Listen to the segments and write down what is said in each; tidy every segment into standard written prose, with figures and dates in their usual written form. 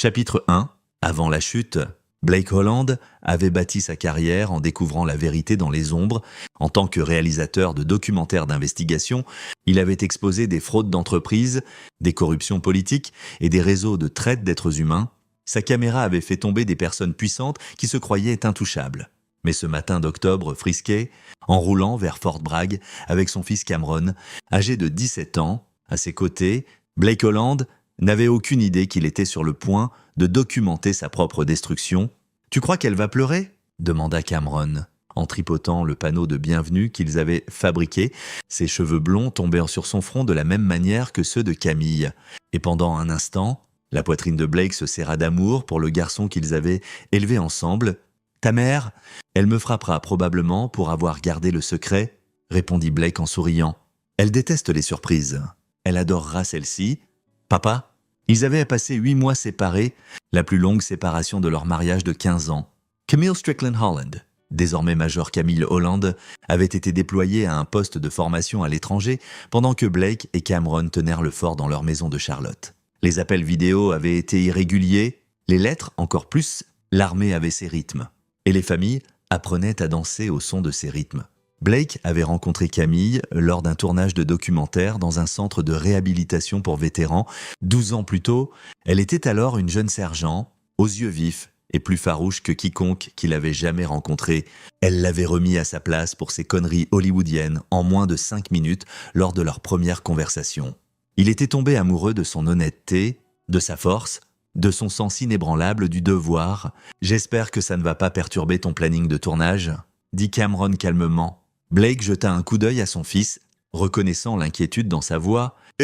Chapitre 1. Avant la chute, Blake Holland avait bâti sa carrière en découvrant la vérité dans les ombres. En tant que réalisateur de documentaires d'investigation, il avait exposé des fraudes d'entreprises, des corruptions politiques et des réseaux de traite d'êtres humains. Sa caméra avait fait tomber des personnes puissantes qui se croyaient intouchables. Mais ce matin d'octobre frisqué, en roulant vers Fort Bragg avec son fils Cameron, âgé de 17 ans, à ses côtés, Blake Holland n'avait aucune idée qu'il était sur le point de documenter sa propre destruction. « Tu crois qu'elle va pleurer ?» demanda Cameron, en tripotant le panneau de bienvenue qu'ils avaient fabriqué. Ses cheveux blonds tombèrent sur son front de la même manière que ceux de Camille. Et pendant un instant, la poitrine de Blake se serra d'amour pour le garçon qu'ils avaient élevé ensemble. « Ta mère, elle me frappera probablement pour avoir gardé le secret, » répondit Blake en souriant. « Elle déteste les surprises. Elle adorera celle-ci. Papa ?» Ils avaient passé 8 mois séparés, la plus longue séparation de leur mariage de 15 ans. Camille Strickland Holland, désormais Major Camille Holland, avait été déployé à un poste de formation à l'étranger pendant que Blake et Cameron tenèrent le fort dans leur maison de Charlotte. Les appels vidéo avaient été irréguliers, les lettres encore plus, l'armée avait ses rythmes. Et les familles apprenaient à danser au son de ces rythmes. Blake avait rencontré Camille lors d'un tournage de documentaire dans un centre de réhabilitation pour vétérans. 12 ans plus tôt, elle était alors une jeune sergent, aux yeux vifs et plus farouche que quiconque qu'il avait jamais rencontré. Elle l'avait remis à sa place pour ses conneries hollywoodiennes en moins de 5 minutes lors de leur première conversation. Il était tombé amoureux de son honnêteté, de sa force, de son sens inébranlable du devoir. « J'espère que ça ne va pas perturber ton planning de tournage », dit Cameron calmement. Blake jeta un coup d'œil à son fils, reconnaissant l'inquiétude dans sa voix. «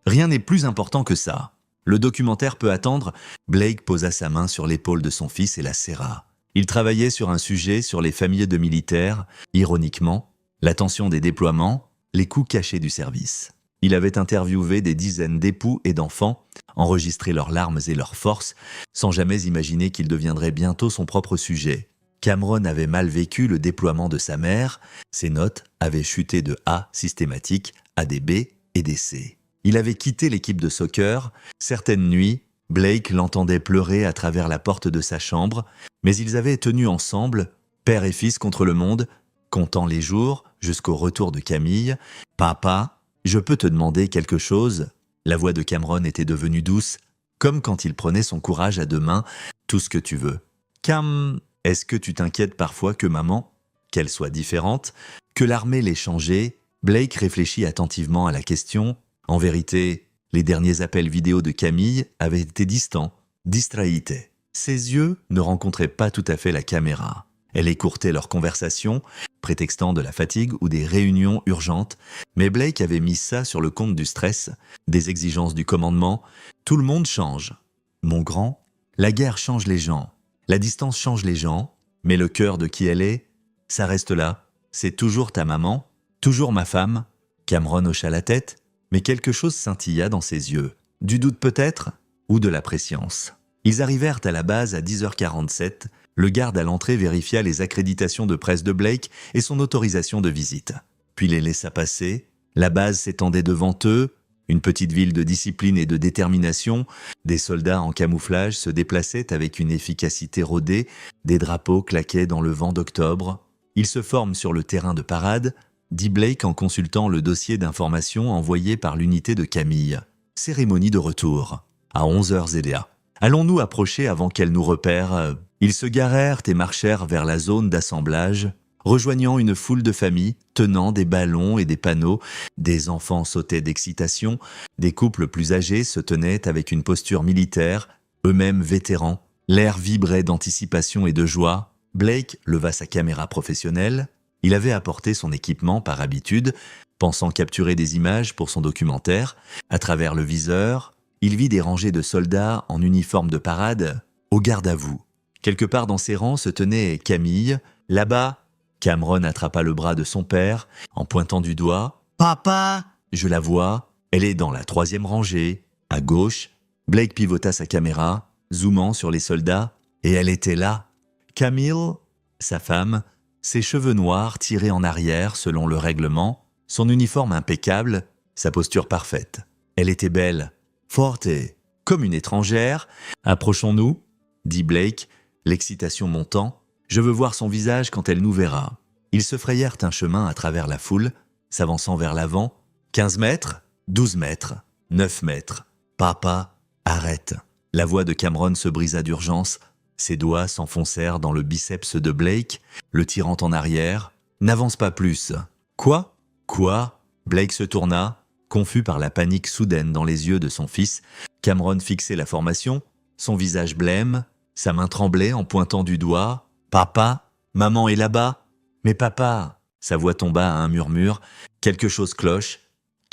Rien n'est plus important que ça. Le documentaire peut attendre. » Blake posa sa main sur l'épaule de son fils et la serra. Il travaillait sur un sujet sur les familles de militaires, ironiquement, la tension des déploiements, les coûts cachés du service. Il avait interviewé des dizaines d'époux et d'enfants, enregistré leurs larmes et leurs forces, sans jamais imaginer qu'il deviendrait bientôt son propre sujet. Cameron avait mal vécu le déploiement de sa mère, ses notes avaient chuté de A systématique à des B et des C. Il avait quitté l'équipe de soccer. Certaines nuits, Blake l'entendait pleurer à travers la porte de sa chambre, mais ils avaient tenu ensemble, père et fils contre le monde, comptant les jours jusqu'au retour de Camille. « Papa, je peux te demander quelque chose ?» La voix de Cameron était devenue douce, comme quand il prenait son courage à deux mains. « Tout ce que tu veux. »« Cam, est-ce que tu t'inquiètes parfois que maman, qu'elle soit différente, que l'armée l'ait changée ?» Blake réfléchit attentivement à la question. En vérité, les derniers appels vidéo de Camille avaient été distants, distraïtés. Ses yeux ne rencontraient pas tout à fait la caméra. Elle écourtait leur conversation, prétextant de la fatigue ou des réunions urgentes, mais Blake avait mis ça sur le compte du stress, des exigences du commandement. Tout le monde change. Mon grand, la guerre change les gens. La distance change les gens, mais le cœur de qui elle est, ça reste là. C'est toujours ta maman, toujours ma femme. Cameron hocha la tête, mais quelque chose scintilla dans ses yeux. Du doute peut-être, ou de la prescience. Ils arrivèrent à la base à 10h47. Le garde à l'entrée vérifia les accréditations de presse de Blake et son autorisation de visite. Puis les laissa passer. La base s'étendait devant eux. Une petite ville de discipline et de détermination, des soldats en camouflage se déplaçaient avec une efficacité rodée, des drapeaux claquaient dans le vent d'octobre. Ils se forment sur le terrain de parade, dit Blake en consultant le dossier d'information envoyé par l'unité de Camille. Cérémonie de retour. À 11h ZDA. Allons-nous approcher avant qu'elle nous repère ? Ils se garèrent et marchèrent vers la zone d'assemblage, rejoignant une foule de familles, tenant des ballons et des panneaux. Des enfants sautaient d'excitation, des couples plus âgés se tenaient avec une posture militaire, eux-mêmes vétérans. L'air vibrait d'anticipation et de joie. Blake leva sa caméra professionnelle. Il avait apporté son équipement par habitude, pensant capturer des images pour son documentaire. À travers le viseur, il vit des rangées de soldats en uniforme de parade, au garde à vous. Quelque part dans ses rangs se tenait Camille. Là-bas, Cameron attrapa le bras de son père en pointant du doigt. « Papa !» Je la vois, elle est dans la 3e rangée. À gauche, Blake pivota sa caméra, zoomant sur les soldats, et elle était là. Camille, sa femme, ses cheveux noirs tirés en arrière selon le règlement, son uniforme impeccable, sa posture parfaite. Elle était belle, forte, comme une étrangère. « Approchons-nous » dit Blake, l'excitation montant. « Je veux voir son visage quand elle nous verra. » Ils se frayèrent un chemin à travers la foule, s'avançant vers l'avant. 15 mètres, 12 mètres, 9 mètres. « Papa, arrête !» La voix de Cameron se brisa d'urgence. Ses doigts s'enfoncèrent dans le biceps de Blake, le tirant en arrière. « N'avance pas plus. »« Quoi ? Quoi ?» Blake se tourna, confus par la panique soudaine dans les yeux de son fils. Cameron fixait la formation, son visage blême, sa main tremblait en pointant du doigt. « Papa ? Maman est là-bas ? Mais papa !» Sa voix tomba à un murmure. Quelque chose cloche. «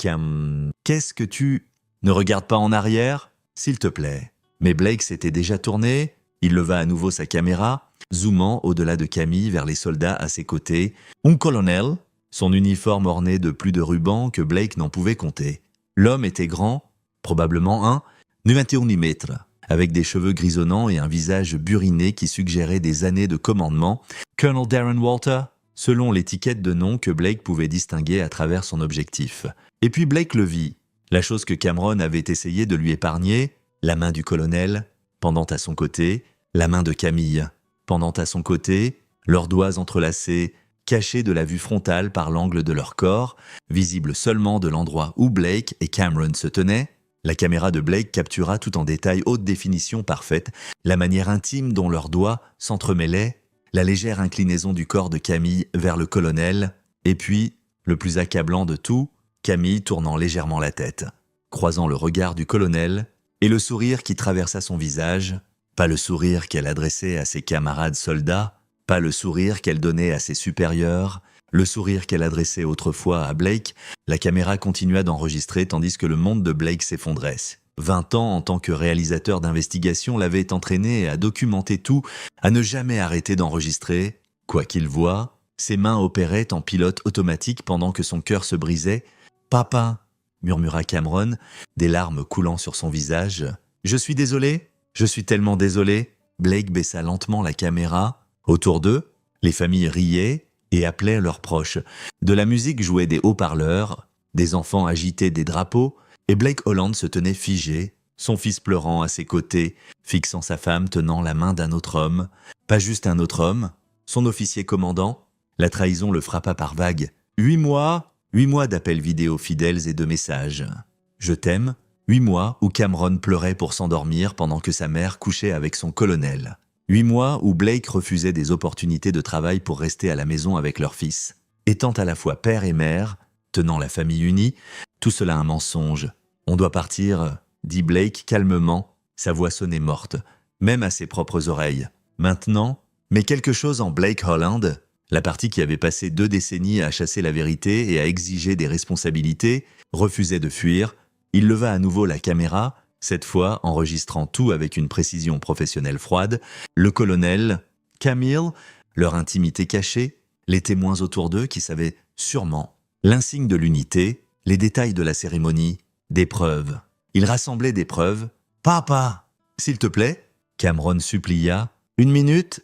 Qu'est-ce que tu... Ne regarde pas en arrière, s'il te plaît. » Mais Blake s'était déjà tourné. Il leva à nouveau sa caméra, zoomant au-delà de Camille vers les soldats à ses côtés. Un colonel, son uniforme orné de plus de rubans que Blake n'en pouvait compter. L'homme était grand, probablement 91 mètres, avec des cheveux grisonnants et un visage buriné qui suggérait des années de commandement. Colonel Darren Walter, selon l'étiquette de nom que Blake pouvait distinguer à travers son objectif. Et puis Blake le vit, la chose que Cameron avait essayé de lui épargner, la main du colonel, pendant à son côté, la main de Camille, pendant à son côté, leurs doigts entrelacés, cachés de la vue frontale par l'angle de leur corps, visibles seulement de l'endroit où Blake et Cameron se tenaient. La caméra de Blake captura tout en détail haute définition parfaite, la manière intime dont leurs doigts s'entremêlaient, la légère inclinaison du corps de Camille vers le colonel, et puis, le plus accablant de tout, Camille tournant légèrement la tête, croisant le regard du colonel, et le sourire qui traversa son visage, pas le sourire qu'elle adressait à ses camarades soldats, pas le sourire qu'elle donnait à ses supérieurs, le sourire qu'elle adressait autrefois à Blake. La caméra continua d'enregistrer tandis que le monde de Blake s'effondrait. 20 ans en tant que réalisateur d'investigation l'avaient entraîné à documenter tout, à ne jamais arrêter d'enregistrer. Quoi qu'il voie, ses mains opéraient en pilote automatique pendant que son cœur se brisait. « Papa !» murmura Cameron, des larmes coulant sur son visage. « Je suis désolé, je suis tellement désolé. » Blake baissa lentement la caméra. Autour d'eux, les familles riaient et appelaient leurs proches. De la musique jouait des haut-parleurs, des enfants agitaient des drapeaux, et Blake Holland se tenait figé, son fils pleurant à ses côtés, fixant sa femme tenant la main d'un autre homme. Pas juste un autre homme, son officier commandant. La trahison le frappa par vagues. 8 mois d'appels vidéo fidèles et de messages. « Je t'aime », 8 mois où Cameron pleurait pour s'endormir pendant que sa mère couchait avec son colonel. 8 mois où Blake refusait des opportunités de travail pour rester à la maison avec leur fils. Étant à la fois père et mère, tenant la famille unie, tout cela un mensonge. « On doit partir », dit Blake calmement, sa voix sonnait morte, même à ses propres oreilles. Maintenant, mais quelque chose en Blake Holland, la partie qui avait passé 2 décennies à chasser la vérité et à exiger des responsabilités, refusait de fuir. Il leva à nouveau la caméra, cette fois enregistrant tout avec une précision professionnelle froide. Le colonel, Camille, leur intimité cachée, les témoins autour d'eux qui savaient sûrement l'insigne de l'unité, les détails de la cérémonie, des preuves. Ils rassemblaient des preuves. « Papa, s'il te plaît » Cameron supplia. « 1 minute »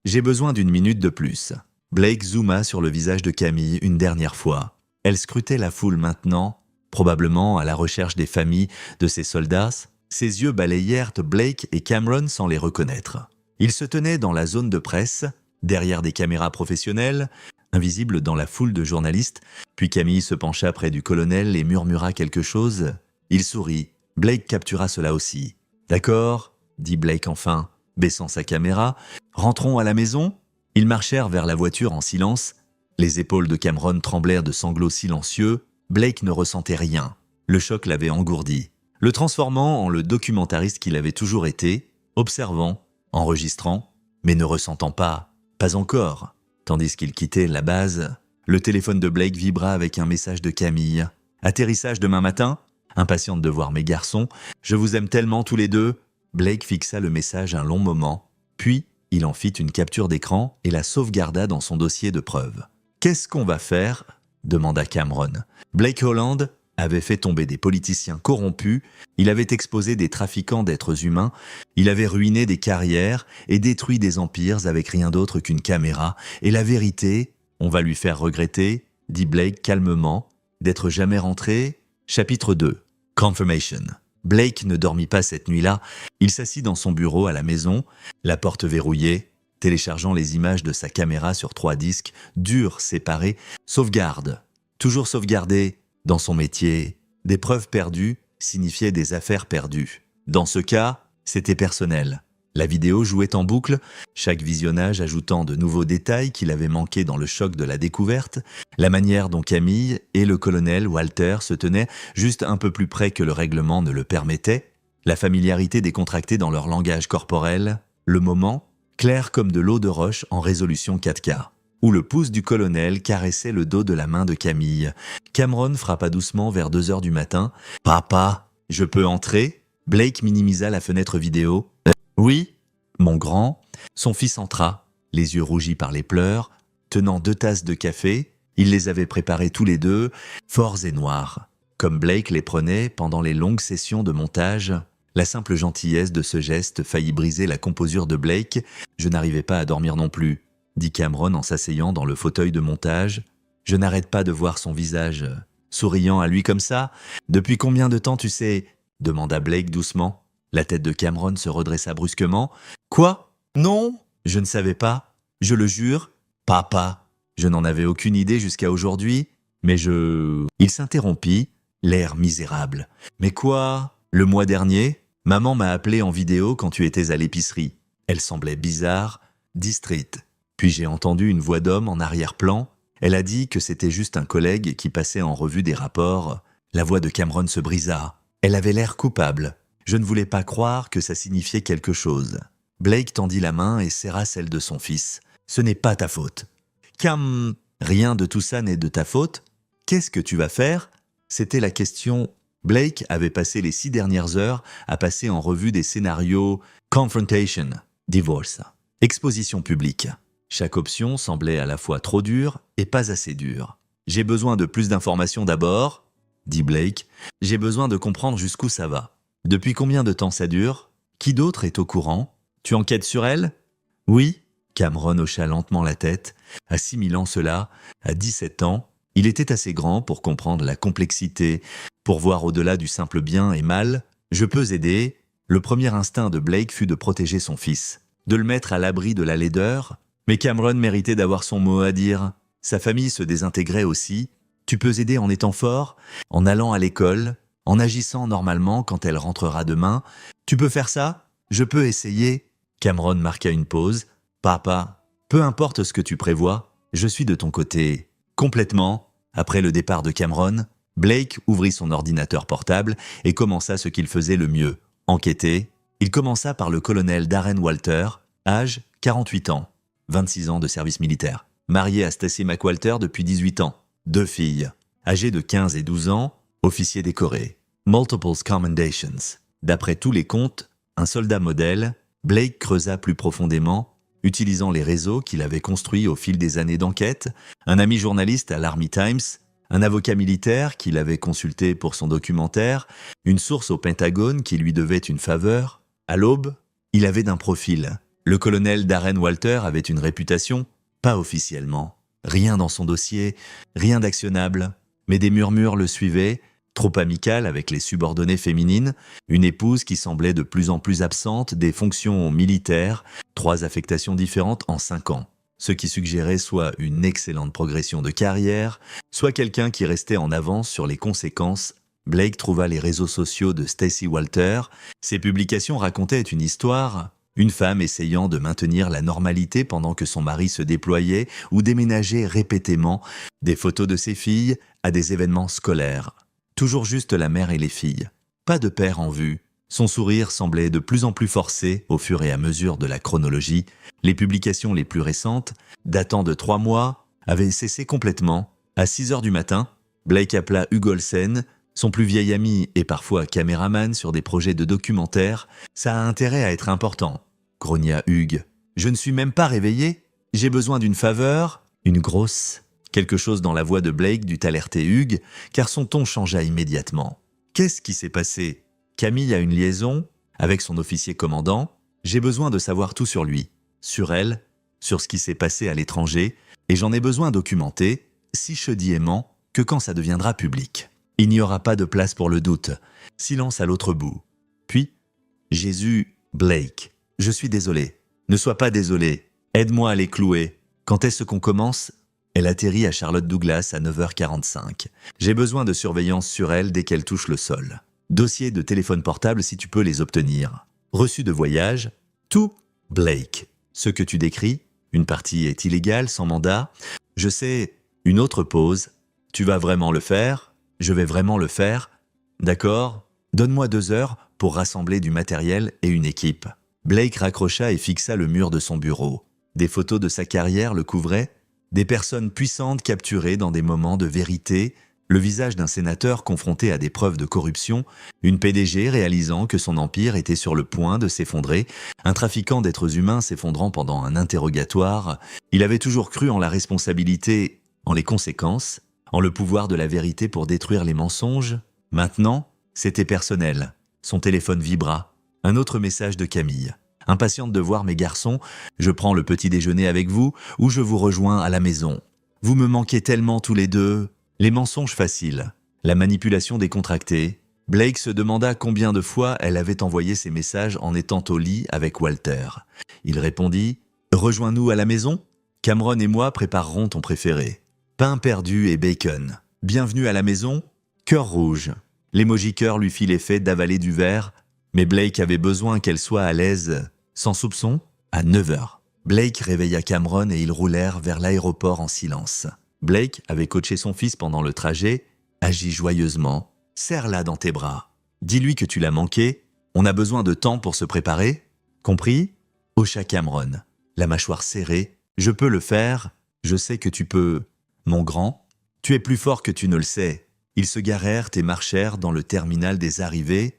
J'ai besoin d'1 minute de plus. Blake zooma sur le visage de Camille une dernière fois. Elle scrutait la foule maintenant, probablement à la recherche des familles de ses soldats. Ses yeux balayèrent Blake et Cameron sans les reconnaître. Ils se tenaient dans la zone de presse, derrière des caméras professionnelles, invisibles dans la foule de journalistes. Puis Camille se pencha près du colonel et murmura quelque chose. Il sourit. Blake captura cela aussi. « D'accord » dit Blake enfin, baissant sa caméra. « Rentrons à la maison ?» Ils marchèrent vers la voiture en silence. Les épaules de Cameron tremblèrent de sanglots silencieux. Blake ne ressentait rien. Le choc l'avait engourdi, le transformant en le documentariste qu'il avait toujours été, observant, enregistrant, mais ne ressentant pas encore. Tandis qu'il quittait la base, le téléphone de Blake vibra avec un message de Camille. « Atterrissage demain matin ? Impatiente de voir mes garçons. Je vous aime tellement tous les deux. » Blake fixa le message un long moment, puis il en fit une capture d'écran et la sauvegarda dans son dossier de preuves. « Qu'est-ce qu'on va faire ?» demanda Cameron. Blake Holland avait fait tomber des politiciens corrompus, il avait exposé des trafiquants d'êtres humains, il avait ruiné des carrières et détruit des empires avec rien d'autre qu'une caméra. Et la vérité, on va lui faire regretter, dit Blake calmement, d'être jamais rentré. Chapitre 2. Confirmation. Blake ne dormit pas cette nuit-là. Il s'assit dans son bureau à la maison, la porte verrouillée, téléchargeant les images de sa caméra sur 3 disques, durs, séparés, sauvegarde. Toujours sauvegardé dans son métier. Des preuves perdues signifiaient des affaires perdues. Dans ce cas, c'était personnel. La vidéo jouait en boucle, chaque visionnage ajoutant de nouveaux détails qu'il avait manqués dans le choc de la découverte, la manière dont Camille et le colonel Walter se tenaient juste un peu plus près que le règlement ne le permettait, la familiarité décontractée dans leur langage corporel, le moment, clair comme de l'eau de roche en résolution 4K, où le pouce du colonel caressait le dos de la main de Camille. Cameron frappa doucement vers 2 heures du matin. « Papa, je peux entrer ?» Blake minimisa la fenêtre vidéo. « Oui, mon grand. » Son fils entra, les yeux rougis par les pleurs, tenant 2 tasses de café. Il les avait préparées tous les deux, forts et noirs. Comme Blake les prenait pendant les longues sessions de montage, la simple gentillesse de ce geste faillit briser la composure de Blake. « Je n'arrivais pas à dormir non plus, » dit Cameron en s'asseyant dans le fauteuil de montage. « Je n'arrête pas de voir son visage, souriant à lui comme ça. Depuis combien de temps, tu sais ?» demanda Blake doucement. La tête de Cameron se redressa brusquement. « Quoi ? Non ? Je ne savais pas. Je le jure. Papa. Je n'en avais aucune idée jusqu'à aujourd'hui. Mais je... » Il s'interrompit, l'air misérable. « Mais quoi ? Le mois dernier, maman m'a appelé en vidéo quand tu étais à l'épicerie. Elle semblait bizarre, distraite. Puis j'ai entendu une voix d'homme en arrière-plan. Elle a dit que c'était juste un collègue qui passait en revue des rapports. La voix de Cameron se brisa. Elle avait l'air coupable. Je ne voulais pas croire que ça signifiait quelque chose. » Blake tendit la main et serra celle de son fils. « Ce n'est pas ta faute. »« Cam, rien de tout ça n'est de ta faute. Qu'est-ce que tu vas faire ?» C'était la question. Blake avait passé les 6 dernières heures à passer en revue des scénarios « Confrontation »,« Divorce »,« Exposition publique ». Chaque option semblait à la fois trop dure et pas assez dure. « J'ai besoin de plus d'informations d'abord », dit Blake. « J'ai besoin de comprendre jusqu'où ça va. Depuis combien de temps ça dure ? Qui d'autre est au courant ? Tu enquêtes sur elle ? » ?»« Oui. » Cameron hocha lentement la tête. Assimilant cela, à 17 ans, il était assez grand pour comprendre la complexité, pour voir au-delà du simple bien et mal. « Je peux aider. » Le premier instinct de Blake fut de protéger son fils, de le mettre à l'abri de la laideur. Mais Cameron méritait d'avoir son mot à dire. Sa famille se désintégrait aussi. « Tu peux aider en étant fort, en allant à l'école, en agissant normalement quand elle rentrera demain. Tu peux faire ça ? Je peux essayer. » Cameron marqua une pause. « Papa, peu importe ce que tu prévois, je suis de ton côté. » Complètement. Après le départ de Cameron, Blake ouvrit son ordinateur portable et commença ce qu'il faisait le mieux, enquêter. Il commença par le colonel Darren Walter, âge 48 ans, 26 ans de service militaire, marié à Stacy McWalter depuis 18 ans, 2 filles, âgées de 15 et 12 ans, officier décoré, multiple commendations. D'après tous les comptes, un soldat modèle, Blake creusa plus profondément, utilisant les réseaux qu'il avait construits au fil des années d'enquête, un ami journaliste à l'Army Times, un avocat militaire qu'il avait consulté pour son documentaire, une source au Pentagone qui lui devait une faveur. À l'aube, il avait d'un profil. Le colonel Darren Walter avait une réputation, pas officiellement. Rien dans son dossier, rien d'actionnable, mais des murmures le suivaient, trop amical avec les subordonnées féminines, une épouse qui semblait de plus en plus absente des fonctions militaires, 3 affectations différentes en 5 ans, ce qui suggérait soit une excellente progression de carrière, soit quelqu'un qui restait en avance sur les conséquences. Blake trouva les réseaux sociaux de Stacy Walter. Ses publications racontaient une histoire, une femme essayant de maintenir la normalité pendant que son mari se déployait ou déménageait répétément, des photos de ses filles à des événements scolaires. Toujours juste la mère et les filles. Pas de père en vue. Son sourire semblait de plus en plus forcé au fur et à mesure de la chronologie. Les publications les plus récentes, datant de 3 mois, avaient cessé complètement. À 6 heures du matin, Blake appela Hugh Olsen, son plus vieil ami et parfois caméraman sur des projets de documentaire. « Ça a intérêt à être important », grogna Hugh. « Je ne suis même pas réveillé. J'ai besoin d'une faveur. » Une grosse... Quelque chose dans la voix de Blake dut alerter Hugh, car son ton changea immédiatement. « Qu'est-ce qui s'est passé ? Camille a une liaison avec son officier commandant. J'ai besoin de savoir tout sur lui, sur elle, sur ce qui s'est passé à l'étranger, et j'en ai besoin documenté, si chaudiment, que quand ça deviendra public. » Il n'y aura pas de place pour le doute. Silence à l'autre bout. Puis, Jésus, Blake, je suis désolé. Ne sois pas désolé. Aide-moi à les clouer. Quand est-ce qu'on commence ? Elle atterrit à Charlotte Douglas à 9h45. J'ai besoin de surveillance sur elle dès qu'elle touche le sol. Dossier de téléphone portable si tu peux les obtenir. Reçu de voyage. Tout, Blake. Ce que tu décris, une partie est illégale, sans mandat. Je sais, une autre pause. Tu vas vraiment le faire ? Je vais vraiment le faire ? D'accord ? Donne-moi 2 heures pour rassembler du matériel et une équipe. Blake raccrocha et fixa le mur de son bureau. Des photos de sa carrière le couvraient, des personnes puissantes capturées dans des moments de vérité, le visage d'un sénateur confronté à des preuves de corruption, une PDG réalisant que son empire était sur le point de s'effondrer, un trafiquant d'êtres humains s'effondrant pendant un interrogatoire. Il avait toujours cru en la responsabilité, en les conséquences, en le pouvoir de la vérité pour détruire les mensonges. Maintenant, c'était personnel. Son téléphone vibra. Un autre message de Camille. Impatiente de voir mes garçons, je prends le petit déjeuner avec vous ou je vous rejoins à la maison. Vous me manquez tellement tous les deux. Les mensonges faciles, la manipulation décontractée. Blake se demanda combien de fois elle avait envoyé ces messages en étant au lit avec Walter. Il répondit « Rejoins-nous à la maison ? Cameron et moi préparerons ton préféré. Pain perdu et bacon. Bienvenue à la maison ? Cœur rouge. » L'emoji cœur lui fit l'effet d'avaler du verre, mais Blake avait besoin qu'elle soit à l'aise. Sans soupçon, à 9h. Blake réveilla Cameron et ils roulèrent vers l'aéroport en silence. Blake avait coaché son fils pendant le trajet, agit joyeusement. « Serre-la dans tes bras. Dis-lui que tu l'as manqué. On a besoin de temps pour se préparer. Compris ?» Hocha Cameron, la mâchoire serrée. « Je peux le faire. Je sais que tu peux. Mon grand, tu es plus fort que tu ne le sais. » Ils se garèrent et marchèrent dans le terminal des arrivées.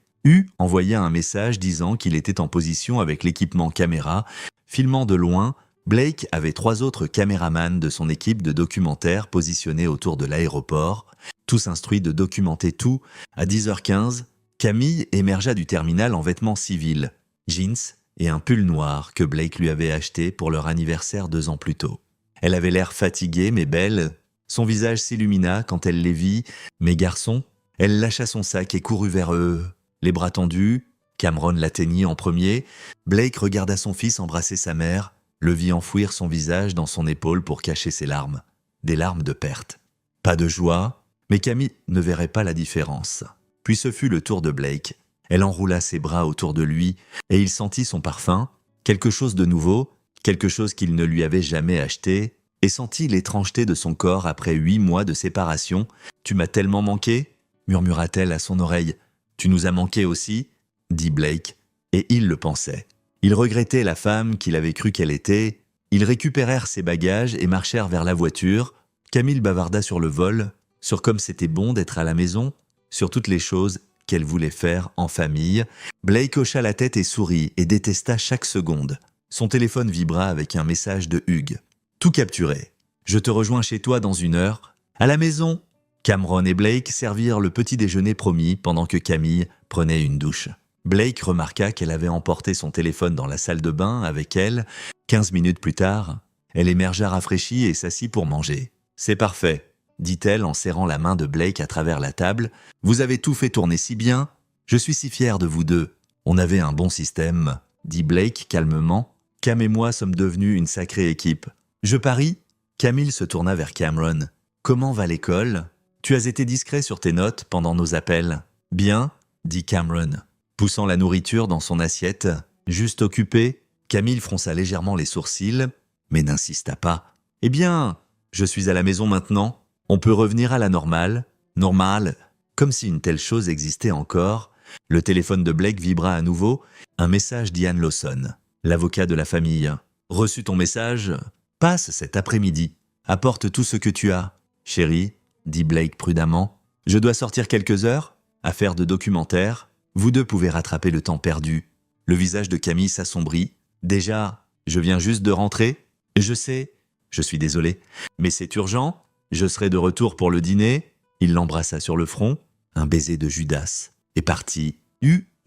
Envoya un message disant qu'il était en position avec l'équipement caméra. Filmant de loin, Blake avait 3 autres caméramans de son équipe de documentaire positionnés autour de l'aéroport, tous instruits de documenter tout. À 10h15, Camille émergea du terminal en vêtements civils, jeans et un pull noir que Blake lui avait acheté pour leur anniversaire 2 ans plus tôt. Elle avait l'air fatiguée mais belle. Son visage s'illumina quand elle les vit. « Mes garçons ?» Elle lâcha son sac et courut vers eux. Les bras tendus, Cameron l'atteignit en premier. Blake regarda son fils embrasser sa mère, le vit enfouir son visage dans son épaule pour cacher ses larmes. Des larmes de perte. Pas de joie, mais Camille ne verrait pas la différence. Puis ce fut le tour de Blake. Elle enroula ses bras autour de lui et il sentit son parfum, quelque chose de nouveau, quelque chose qu'il ne lui avait jamais acheté, et sentit l'étrangeté de son corps après 8 mois de séparation. « Tu m'as tellement manqué ?» murmura-t-elle à son oreille. « Tu nous as manqué aussi ?» dit Blake, et il le pensait. Il regrettait la femme qu'il avait cru qu'elle était. Ils récupérèrent ses bagages et marchèrent vers la voiture. Camille bavarda sur le vol, sur comme c'était bon d'être à la maison, sur toutes les choses qu'elle voulait faire en famille. Blake hocha la tête et sourit et détesta chaque seconde. Son téléphone vibra avec un message de Hugues. Tout capturé. Je te rejoins chez toi dans 1 heure. À la maison. Cameron et Blake servirent le petit déjeuner promis pendant que Camille prenait une douche. Blake remarqua qu'elle avait emporté son téléphone dans la salle de bain avec elle. 15 minutes plus tard, elle émergea rafraîchie et s'assit pour manger. « C'est parfait », dit-elle en serrant la main de Blake à travers la table. « Vous avez tout fait tourner si bien. Je suis si fier de vous deux. On avait un bon système », dit Blake calmement. « Cam et moi sommes devenus une sacrée équipe. Je parie ?» Camille se tourna vers Cameron. « Comment va l'école ? Tu as été discret sur tes notes pendant nos appels. »« Bien », dit Cameron, poussant la nourriture dans son assiette. « Juste occupé ?» Camille fronça légèrement les sourcils, mais n'insista pas. « Eh bien, je suis à la maison maintenant. On peut revenir à la normale. » Normale, comme si une telle chose existait encore. Le téléphone de Blake vibra à nouveau. Un message d'Ian Lawson, l'avocat de la famille. « Reçu ton message ? Passe cet après-midi. Apporte tout ce que tu as. »« Chérie, » dit Blake prudemment, « je dois sortir quelques heures. Affaire de documentaire. Vous deux pouvez rattraper le temps perdu. » Le visage de Camille s'assombrit. « Déjà, je viens juste de rentrer. Je sais, je suis désolé, mais c'est urgent. Je serai de retour pour le dîner. » Il l'embrassa sur le front. Un baiser de Judas. Et parti.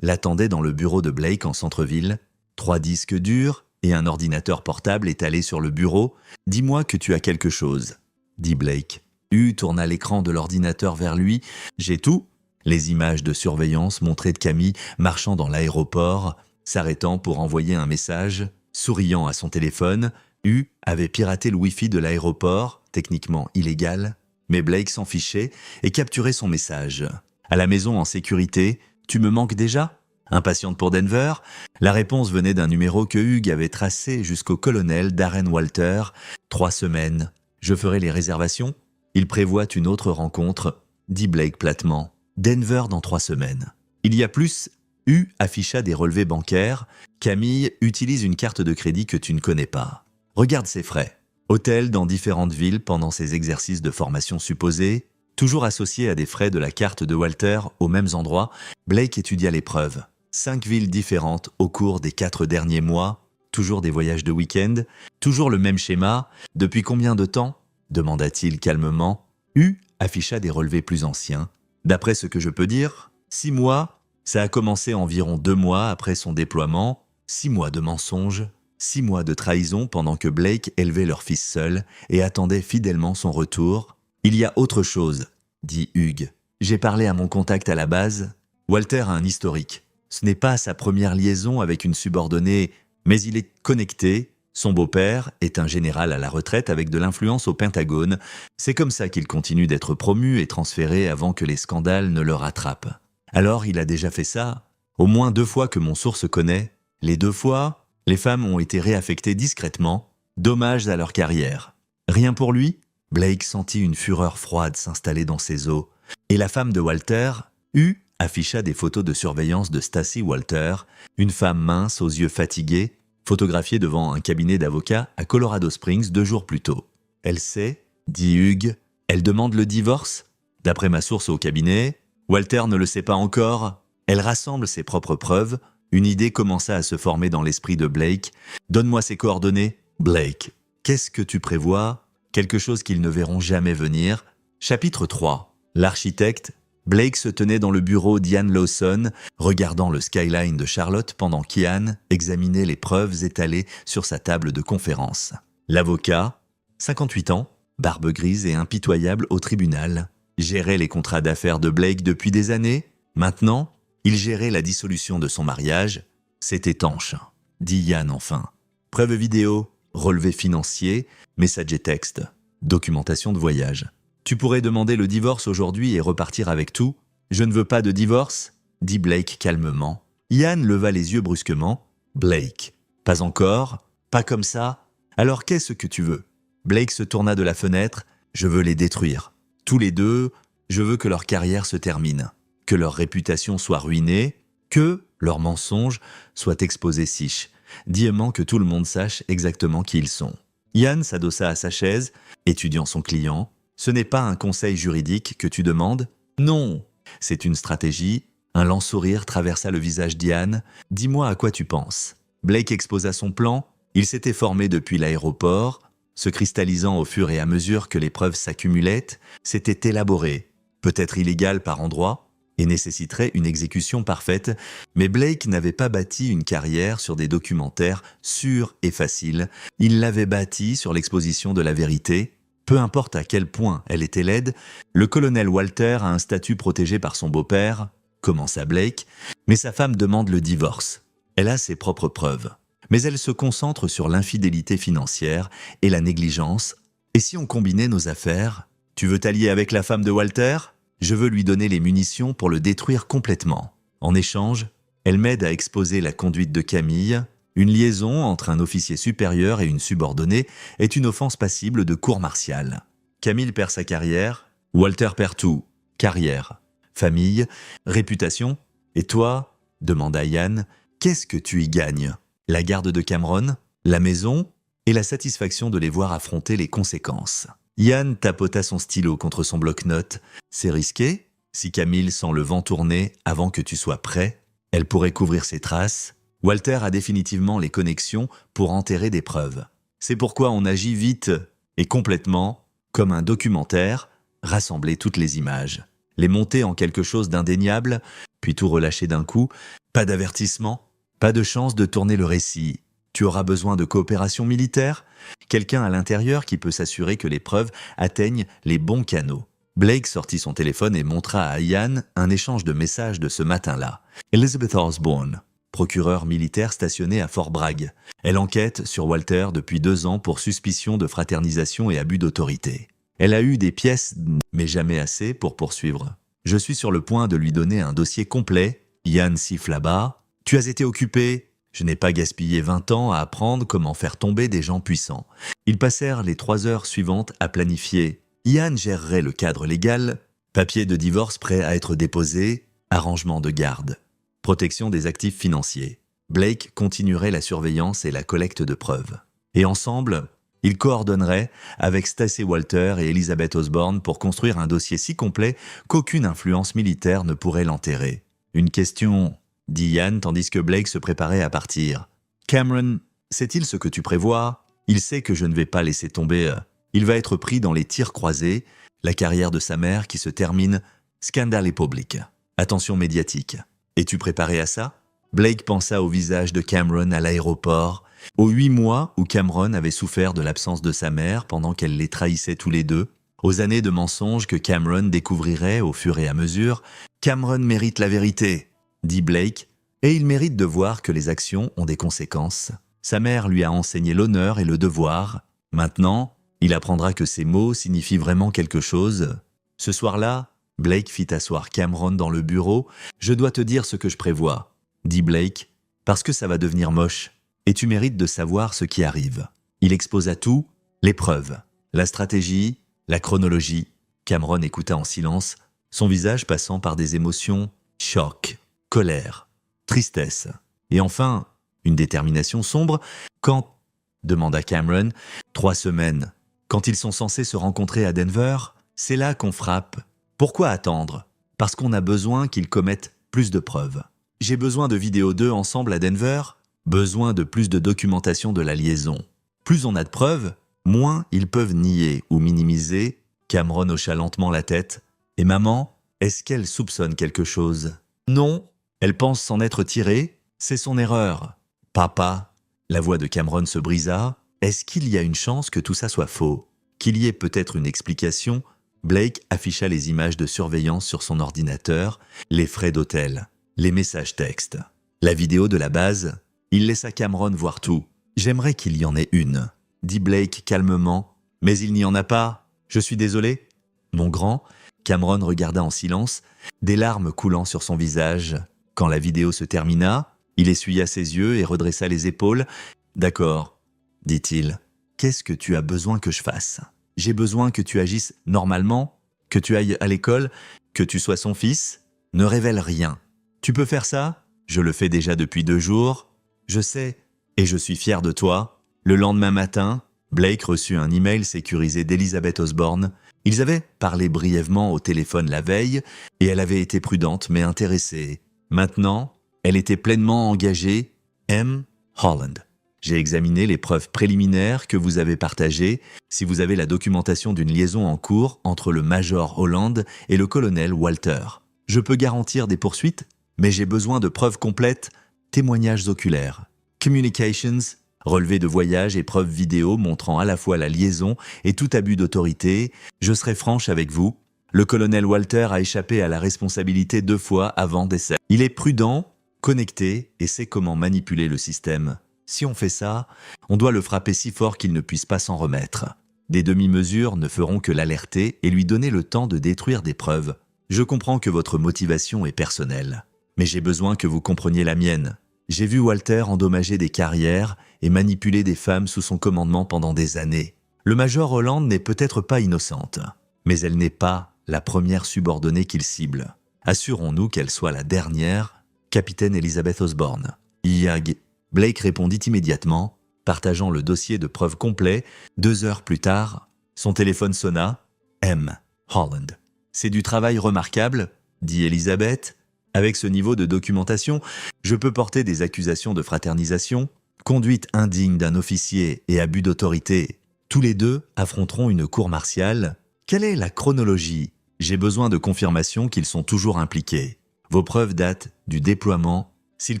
L'attendait dans le bureau de Blake en centre-ville. 3 disques durs et un ordinateur portable étalé sur le bureau. « Dis-moi que tu as quelque chose, » dit Blake. Hugh tourna l'écran de l'ordinateur vers lui. « J'ai tout !» Les images de surveillance montraient de Camille marchant dans l'aéroport, s'arrêtant pour envoyer un message, souriant à son téléphone. Hugh avait piraté le Wi-Fi de l'aéroport, techniquement illégal, mais Blake s'en fichait et capturait son message. À la maison en sécurité, « Tu me manques déjà ?» Impatiente pour Denver, la réponse venait d'un numéro que Hugh avait tracé jusqu'au colonel Darren Walter. « 3 semaines. Je ferai les réservations. Il prévoit une autre rencontre, » dit Blake platement. « Denver dans 3 semaines. » Il y a plus, Hugh afficha des relevés bancaires. « Camille utilise une carte de crédit que tu ne connais pas. Regarde ses frais. Hôtel dans différentes villes pendant ses exercices de formation supposés, toujours associés à des frais de la carte de Walter aux mêmes endroits. Blake étudia l'épreuve. 5 villes différentes au cours des 4 derniers mois, toujours des voyages de week-end, toujours le même schéma. « Depuis combien de temps ?» demanda-t-il calmement. Hugh afficha des relevés plus anciens. « D'après ce que je peux dire, 6 mois, ça a commencé environ 2 mois après son déploiement, 6 mois de mensonges, 6 mois de trahison pendant que Blake élevait leur fils seul et attendait fidèlement son retour. « Il y a autre chose, » dit Hugh. « J'ai parlé à mon contact à la base. Walter a un historique. Ce n'est pas sa première liaison avec une subordonnée, mais il est connecté. Son beau-père est un général à la retraite avec de l'influence au Pentagone. C'est comme ça qu'il continue d'être promu et transféré avant que les scandales ne le rattrapent. Alors il a déjà fait ça, au moins 2 fois que mon source connaît. Les 2 fois, les femmes ont été réaffectées discrètement. Dommage à leur carrière. Rien pour lui ?» Blake sentit une fureur froide s'installer dans ses os. Et la femme de Walter, Hugh, afficha des photos de surveillance de Stacy Walter, une femme mince aux yeux fatigués, photographiée devant un cabinet d'avocats à Colorado Springs 2 jours plus tôt. « Elle sait, » dit Hugh, « elle demande le divorce. D'après ma source au cabinet, Walter ne le sait pas encore. Elle rassemble ses propres preuves. » Une idée commença à se former dans l'esprit de Blake. « Donne-moi ses coordonnées. » « Blake, qu'est-ce que tu prévois ? Quelque chose qu'ils ne verront jamais venir. » Chapitre 3. L'architecte. Blake se tenait dans le bureau d'Ian Lawson, regardant le skyline de Charlotte pendant qu'Ian examinait les preuves étalées sur sa table de conférence. L'avocat, 58 ans, barbe grise et impitoyable au tribunal, gérait les contrats d'affaires de Blake depuis des années. Maintenant, il gérait la dissolution de son mariage. « C'est étanche », dit Ian enfin. Preuves vidéo, relevés financiers, messages et textes, documentation de voyage. Tu pourrais demander le divorce aujourd'hui et repartir avec tout. Je ne veux pas de divorce, dit Blake calmement. Ian leva les yeux brusquement. Blake, pas encore, pas comme ça. Alors qu'est-ce que tu veux? Blake se tourna de la fenêtre. Je veux les détruire. Tous les deux, je veux que leur carrière se termine, que leur réputation soit ruinée, que leurs mensonges soient exposés si diement que tout le monde sache exactement qui ils sont. Ian s'adossa à sa chaise, étudiant son client. Ce n'est pas un conseil juridique que tu demandes? Non, c'est une stratégie. Un lent sourire traversa le visage d'Ian. Dis-moi à quoi tu penses. Blake exposa son plan. Il s'était formé depuis l'aéroport, se cristallisant au fur et à mesure que les preuves s'accumulaient. C'était élaboré, peut-être illégal par endroits, et nécessiterait une exécution parfaite, mais Blake n'avait pas bâti une carrière sur des documentaires sûrs et faciles. Il l'avait bâti sur l'exposition de la vérité. Peu importe à quel point elle était laide, le colonel Walter a un statut protégé par son beau-père, commença Blake, mais sa femme demande le divorce. Elle a ses propres preuves, mais elle se concentre sur l'infidélité financière et la négligence. Et si on combinait nos affaires? Tu veux t'allier avec la femme de Walter? Je veux lui donner les munitions pour le détruire complètement. En échange, elle m'aide à exposer la conduite de Camille. Une liaison entre un officier supérieur et une subordonnée est une offense passible de cour martiale. Camille perd sa carrière, Walter perd tout. Carrière, famille, réputation. Et toi, demanda Ian, qu'est-ce que tu y gagnes? La garde de Cameron, la maison et la satisfaction de les voir affronter les conséquences. Ian tapota son stylo contre son bloc-notes. C'est risqué. Si Camille sent le vent tourner avant que tu sois prêt, elle pourrait couvrir ses traces. Walter a définitivement les connexions pour enterrer des preuves. C'est pourquoi on agit vite et complètement, comme un documentaire, rassembler toutes les images, les monter en quelque chose d'indéniable, puis tout relâcher d'un coup. Pas d'avertissement, pas de chance de tourner le récit. Tu auras besoin de coopération militaire? Quelqu'un à l'intérieur qui peut s'assurer que les preuves atteignent les bons canaux. Blake sortit son téléphone et montra à Ian un échange de messages de ce matin-là. Elizabeth Osborne, procureure militaire stationnée à Fort Bragg. Elle enquête sur Walter depuis 2 ans pour suspicion de fraternisation et abus d'autorité. Elle a eu des pièces, mais jamais assez pour poursuivre. Je suis sur le point de lui donner un dossier complet. Ian siffla bas. Tu as été occupé. Je n'ai pas gaspillé 20 ans à apprendre comment faire tomber des gens puissants. Ils passèrent les 3 heures suivantes à planifier. Ian gérerait le cadre légal, papier de divorce prêt à être déposé, arrangement de garde, protection des actifs financiers. Blake continuerait la surveillance et la collecte de preuves. Et ensemble, ils coordonneraient avec Stacey Walter et Elizabeth Osborne pour construire un dossier si complet qu'aucune influence militaire ne pourrait l'enterrer. Une question, dit Ian tandis que Blake se préparait à partir. Cameron, sait-il ce que tu prévois? Il sait que je ne vais pas laisser tomber. Il va être pris dans les tirs croisés, la carrière de sa mère qui se termine, scandale et public. Attention médiatique. Es-tu préparé à ça? Blake pensa au visage de Cameron à l'aéroport, aux 8 mois où Cameron avait souffert de l'absence de sa mère pendant qu'elle les trahissait tous les deux, aux années de mensonges que Cameron découvrirait au fur et à mesure. Cameron mérite la vérité, dit Blake, et il mérite de voir que les actions ont des conséquences. Sa mère lui a enseigné l'honneur et le devoir. Maintenant, il apprendra que ces mots signifient vraiment quelque chose. Ce soir-là, Blake fit asseoir Cameron dans le bureau. « Je dois te dire ce que je prévois, » dit Blake, « parce que ça va devenir moche, et tu mérites de savoir ce qui arrive. » Il exposa tout, les preuves, la stratégie, la chronologie. Cameron écouta en silence, son visage passant par des émotions, choc, colère, tristesse, et enfin, une détermination sombre. « Quand ?» demanda Cameron. « 3 semaines. Quand ils sont censés se rencontrer à Denver, c'est là qu'on frappe. Pourquoi attendre? Parce qu'on a besoin qu'ils commettent plus de preuves. J'ai besoin de vidéos d'eux ensemble à Denver, besoin de plus de documentation de la liaison. Plus on a de preuves, moins ils peuvent nier ou minimiser. » Cameron hocha lentement la tête. « Et maman, est-ce qu'elle soupçonne quelque chose? » « Non, elle pense s'en être tirée, c'est son erreur. »« Papa !» La voix de Cameron se brisa. Est-ce qu'il y a une chance que tout ça soit faux? Qu'il y ait peut-être une explication? Blake afficha les images de surveillance sur son ordinateur, les frais d'hôtel, les messages textes, la vidéo de la base. Il laissa Cameron voir tout. « J'aimerais qu'il y en ait une, » dit Blake calmement. « Mais il n'y en a pas. Je suis désolé. » Mon grand, Cameron regarda en silence, des larmes coulant sur son visage. Quand la vidéo se termina, il essuya ses yeux et redressa les épaules. « D'accord, » dit-il. « Qu'est-ce que tu as besoin que je fasse? J'ai besoin que tu agisses normalement, que tu ailles à l'école, que tu sois son fils. Ne révèle rien. Tu peux faire ça? Je le fais déjà depuis 2 jours. Je sais, et je suis fier de toi. » Le lendemain matin, Blake reçut un email sécurisé d'Elizabeth Osborne. Ils avaient parlé brièvement au téléphone la veille, et elle avait été prudente mais intéressée. Maintenant, elle était pleinement engagée. M. Holland. J'ai examiné les preuves préliminaires que vous avez partagées. Si vous avez la documentation d'une liaison en cours entre le Major Holland et le colonel Walter, je peux garantir des poursuites, mais j'ai besoin de preuves complètes, témoignages oculaires, communications, relevés de voyage et preuves vidéo montrant à la fois la liaison et tout abus d'autorité. Je serai franche avec vous. Le colonel Walter a échappé à la responsabilité 2 fois avant décès. Il est prudent, connecté et sait comment manipuler le système. Si on fait ça, on doit le frapper si fort qu'il ne puisse pas s'en remettre. Des demi-mesures ne feront que l'alerter et lui donner le temps de détruire des preuves. Je comprends que votre motivation est personnelle, mais j'ai besoin que vous compreniez la mienne. J'ai vu Walter endommager des carrières et manipuler des femmes sous son commandement pendant des années. Le Major Holland n'est peut-être pas innocente, mais elle n'est pas la première subordonnée qu'il cible. Assurons-nous qu'elle soit la dernière, capitaine Elizabeth Osborne. Yag. Blake répondit immédiatement, partageant le dossier de preuves complet. 2 heures plus tard, son téléphone sonna. M. Holland. C'est du travail remarquable, dit Elizabeth. Avec ce niveau de documentation, je peux porter des accusations de fraternisation, conduite indigne d'un officier et abus d'autorité. Tous les 2 affronteront une cour martiale. Quelle est la chronologie? J'ai besoin de confirmation qu'ils sont toujours impliqués. Vos preuves datent du déploiement. S'ils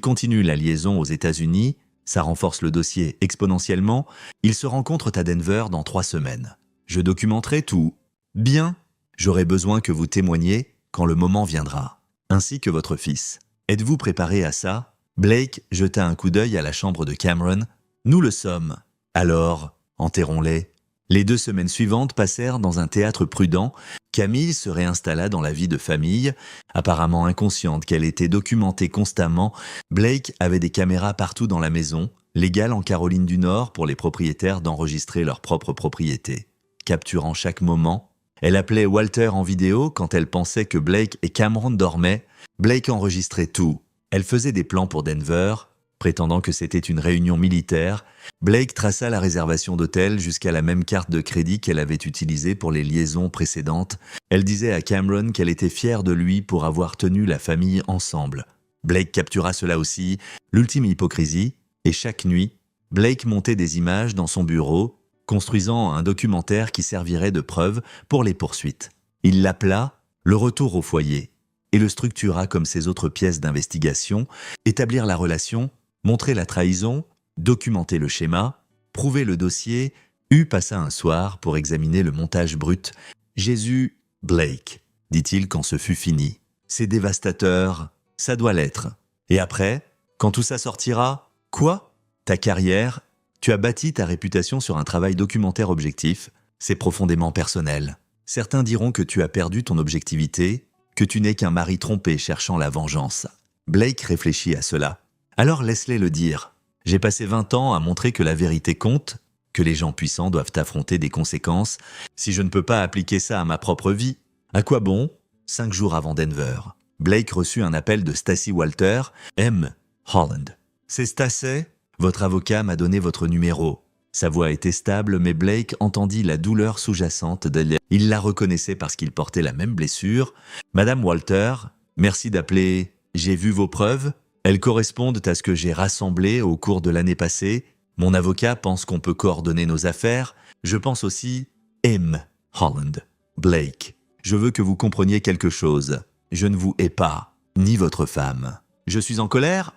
continuent la liaison aux États-Unis, Ça renforce le dossier exponentiellement. Ils se rencontrent à Denver dans 3 semaines. Je documenterai tout. Bien. J'aurai besoin que vous témoigniez quand le moment viendra, ainsi que votre fils. Êtes-vous préparé à ça? Blake jeta un coup d'œil à la chambre de Cameron. Nous le sommes. Alors, enterrons-les. Les 2 semaines suivantes passèrent dans un théâtre prudent. Camille se réinstalla dans la vie de famille. Apparemment inconsciente qu'elle était documentée constamment, Blake avait des caméras partout dans la maison, légales en Caroline du Nord pour les propriétaires d'enregistrer leur propre propriété. Capturant chaque moment, elle appelait Walter en vidéo quand elle pensait que Blake et Cameron dormaient. Blake enregistrait tout. Elle faisait des plans pour Denver, prétendant que c'était une réunion militaire. Blake traça la réservation d'hôtel jusqu'à la même carte de crédit qu'elle avait utilisée pour les liaisons précédentes. Elle disait à Cameron qu'elle était fière de lui pour avoir tenu la famille ensemble. Blake captura cela aussi, l'ultime hypocrisie, et chaque nuit, Blake montait des images dans son bureau, construisant un documentaire qui servirait de preuve pour les poursuites. Il l'appela « Le retour au foyer » et le structura comme ses autres pièces d'investigation, établir la relation, montrer la trahison, documenter le schéma, prouver le dossier. Hugh passa un soir pour examiner le montage brut. « Jésus, Blake, dit-il quand ce fut fini. C'est dévastateur, ça doit l'être. Et après, quand tout ça sortira, quoi? Ta carrière, tu as bâti ta réputation sur un travail documentaire objectif, c'est profondément personnel. Certains diront que tu as perdu ton objectivité, que tu n'es qu'un mari trompé cherchant la vengeance. » Blake réfléchit à cela. « Alors laisse-les le dire. J'ai passé 20 ans à montrer que la vérité compte, que les gens puissants doivent affronter des conséquences. Si je ne peux pas appliquer ça à ma propre vie, à quoi bon? » 5 jours avant Denver, Blake reçut un appel de Stacy Walter, M. Holland. « C'est Stacey? Votre avocat m'a donné votre numéro. » Sa voix était stable, mais Blake entendit la douleur sous-jacente d'elle. Il la reconnaissait parce qu'il portait la même blessure. « Madame Walter, merci d'appeler. J'ai vu vos preuves. Elles correspondent à ce que j'ai rassemblé au cours de l'année passée. Mon avocat pense qu'on peut coordonner nos affaires. Je pense aussi... M. Holland. Blake, je veux que vous compreniez quelque chose. Je ne vous hais pas, ni votre femme. Je suis en colère?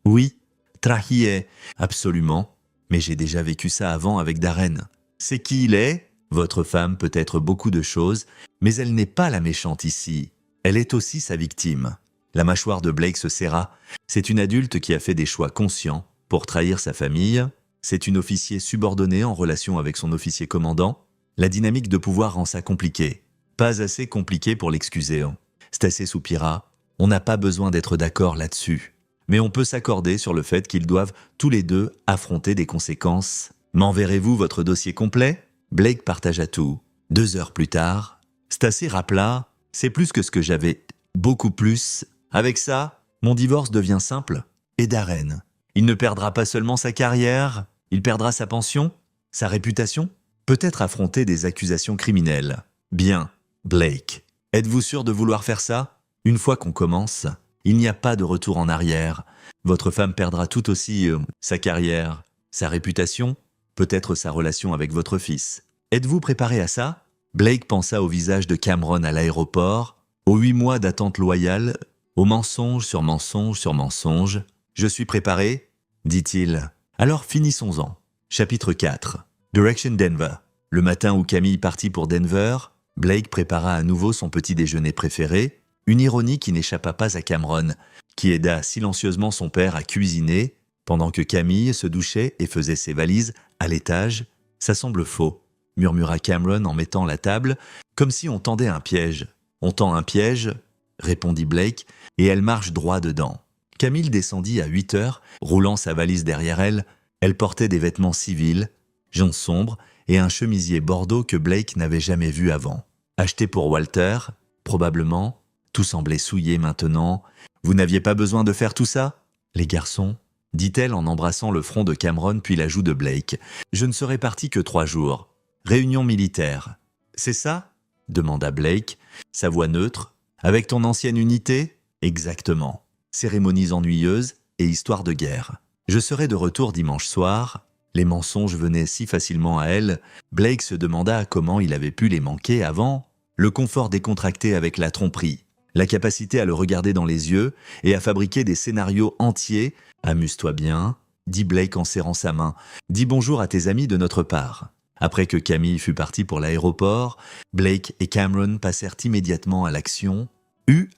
Oui. Trahié. Absolument. Mais j'ai déjà vécu ça avant avec Darren. C'est qui il est? Votre femme peut être beaucoup de choses, mais elle n'est pas la méchante ici. Elle est aussi sa victime. La mâchoire de Blake se serra. C'est une adulte qui a fait des choix conscients pour trahir sa famille. C'est une officier subordonnée en relation avec son officier commandant. La dynamique de pouvoir rend ça compliqué. Pas assez compliqué pour l'excuser. Stacey soupira. On n'a pas besoin d'être d'accord là-dessus. Mais on peut s'accorder sur le fait qu'ils doivent tous les deux affronter des conséquences. M'enverrez-vous votre dossier complet? Blake partagea tout. 2 heures plus tard, Stacey rappela « C'est plus que ce que j'avais, beaucoup plus. Avec ça, mon divorce devient simple. Et Darren, il ne perdra pas seulement sa carrière, il perdra sa pension, sa réputation, peut-être affronter des accusations criminelles. Bien, Blake, êtes-vous sûr de vouloir faire ça? Une fois qu'on commence, il n'y a pas de retour en arrière. Votre femme perdra tout aussi sa carrière, sa réputation, peut-être sa relation avec votre fils. Êtes-vous préparé à ça? » Blake pensa au visage de Cameron à l'aéroport, aux 8 mois d'attente loyale, aux mensonges sur mensonges sur mensonges. « Je suis préparé, dit-il. Alors finissons-en. Chapitre 4. Direction Denver. Le matin où Camille partit pour Denver, Blake prépara à nouveau son petit déjeuner préféré, une ironie qui n'échappa pas à Cameron, qui aida silencieusement son père à cuisiner, pendant que Camille se douchait et faisait ses valises à l'étage. « Ça semble faux, » murmura Cameron en mettant la table, comme si on tendait un piège. « On tend un piège, » répondit Blake, et elle marche droit dedans. Camille descendit à 8 heures, roulant sa valise derrière elle. Elle portait des vêtements civils, jaune sombre, et un chemisier bordeaux que Blake n'avait jamais vu avant. Acheté pour Walter, probablement. Tout semblait souillé maintenant. « Vous n'aviez pas besoin de faire tout ça? Les garçons, dit-elle en embrassant le front de Cameron puis la joue de Blake. « Je ne serai parti que 3 jours. Réunion militaire. C'est ça? » demanda Blake, sa voix neutre. « Avec ton ancienne unité? » Exactement. Cérémonies ennuyeuses et histoire de guerre. Je serai de retour dimanche soir. Les mensonges venaient si facilement à elle. Blake se demanda comment il avait pu les manquer avant. Le confort décontracté avec la tromperie. La capacité à le regarder dans les yeux et à fabriquer des scénarios entiers. Amuse-toi bien. dit Blake en serrant sa main. Dis bonjour à tes amis de notre part. Après que Camille fut partie pour l'aéroport, Blake et Cameron passèrent immédiatement à l'action.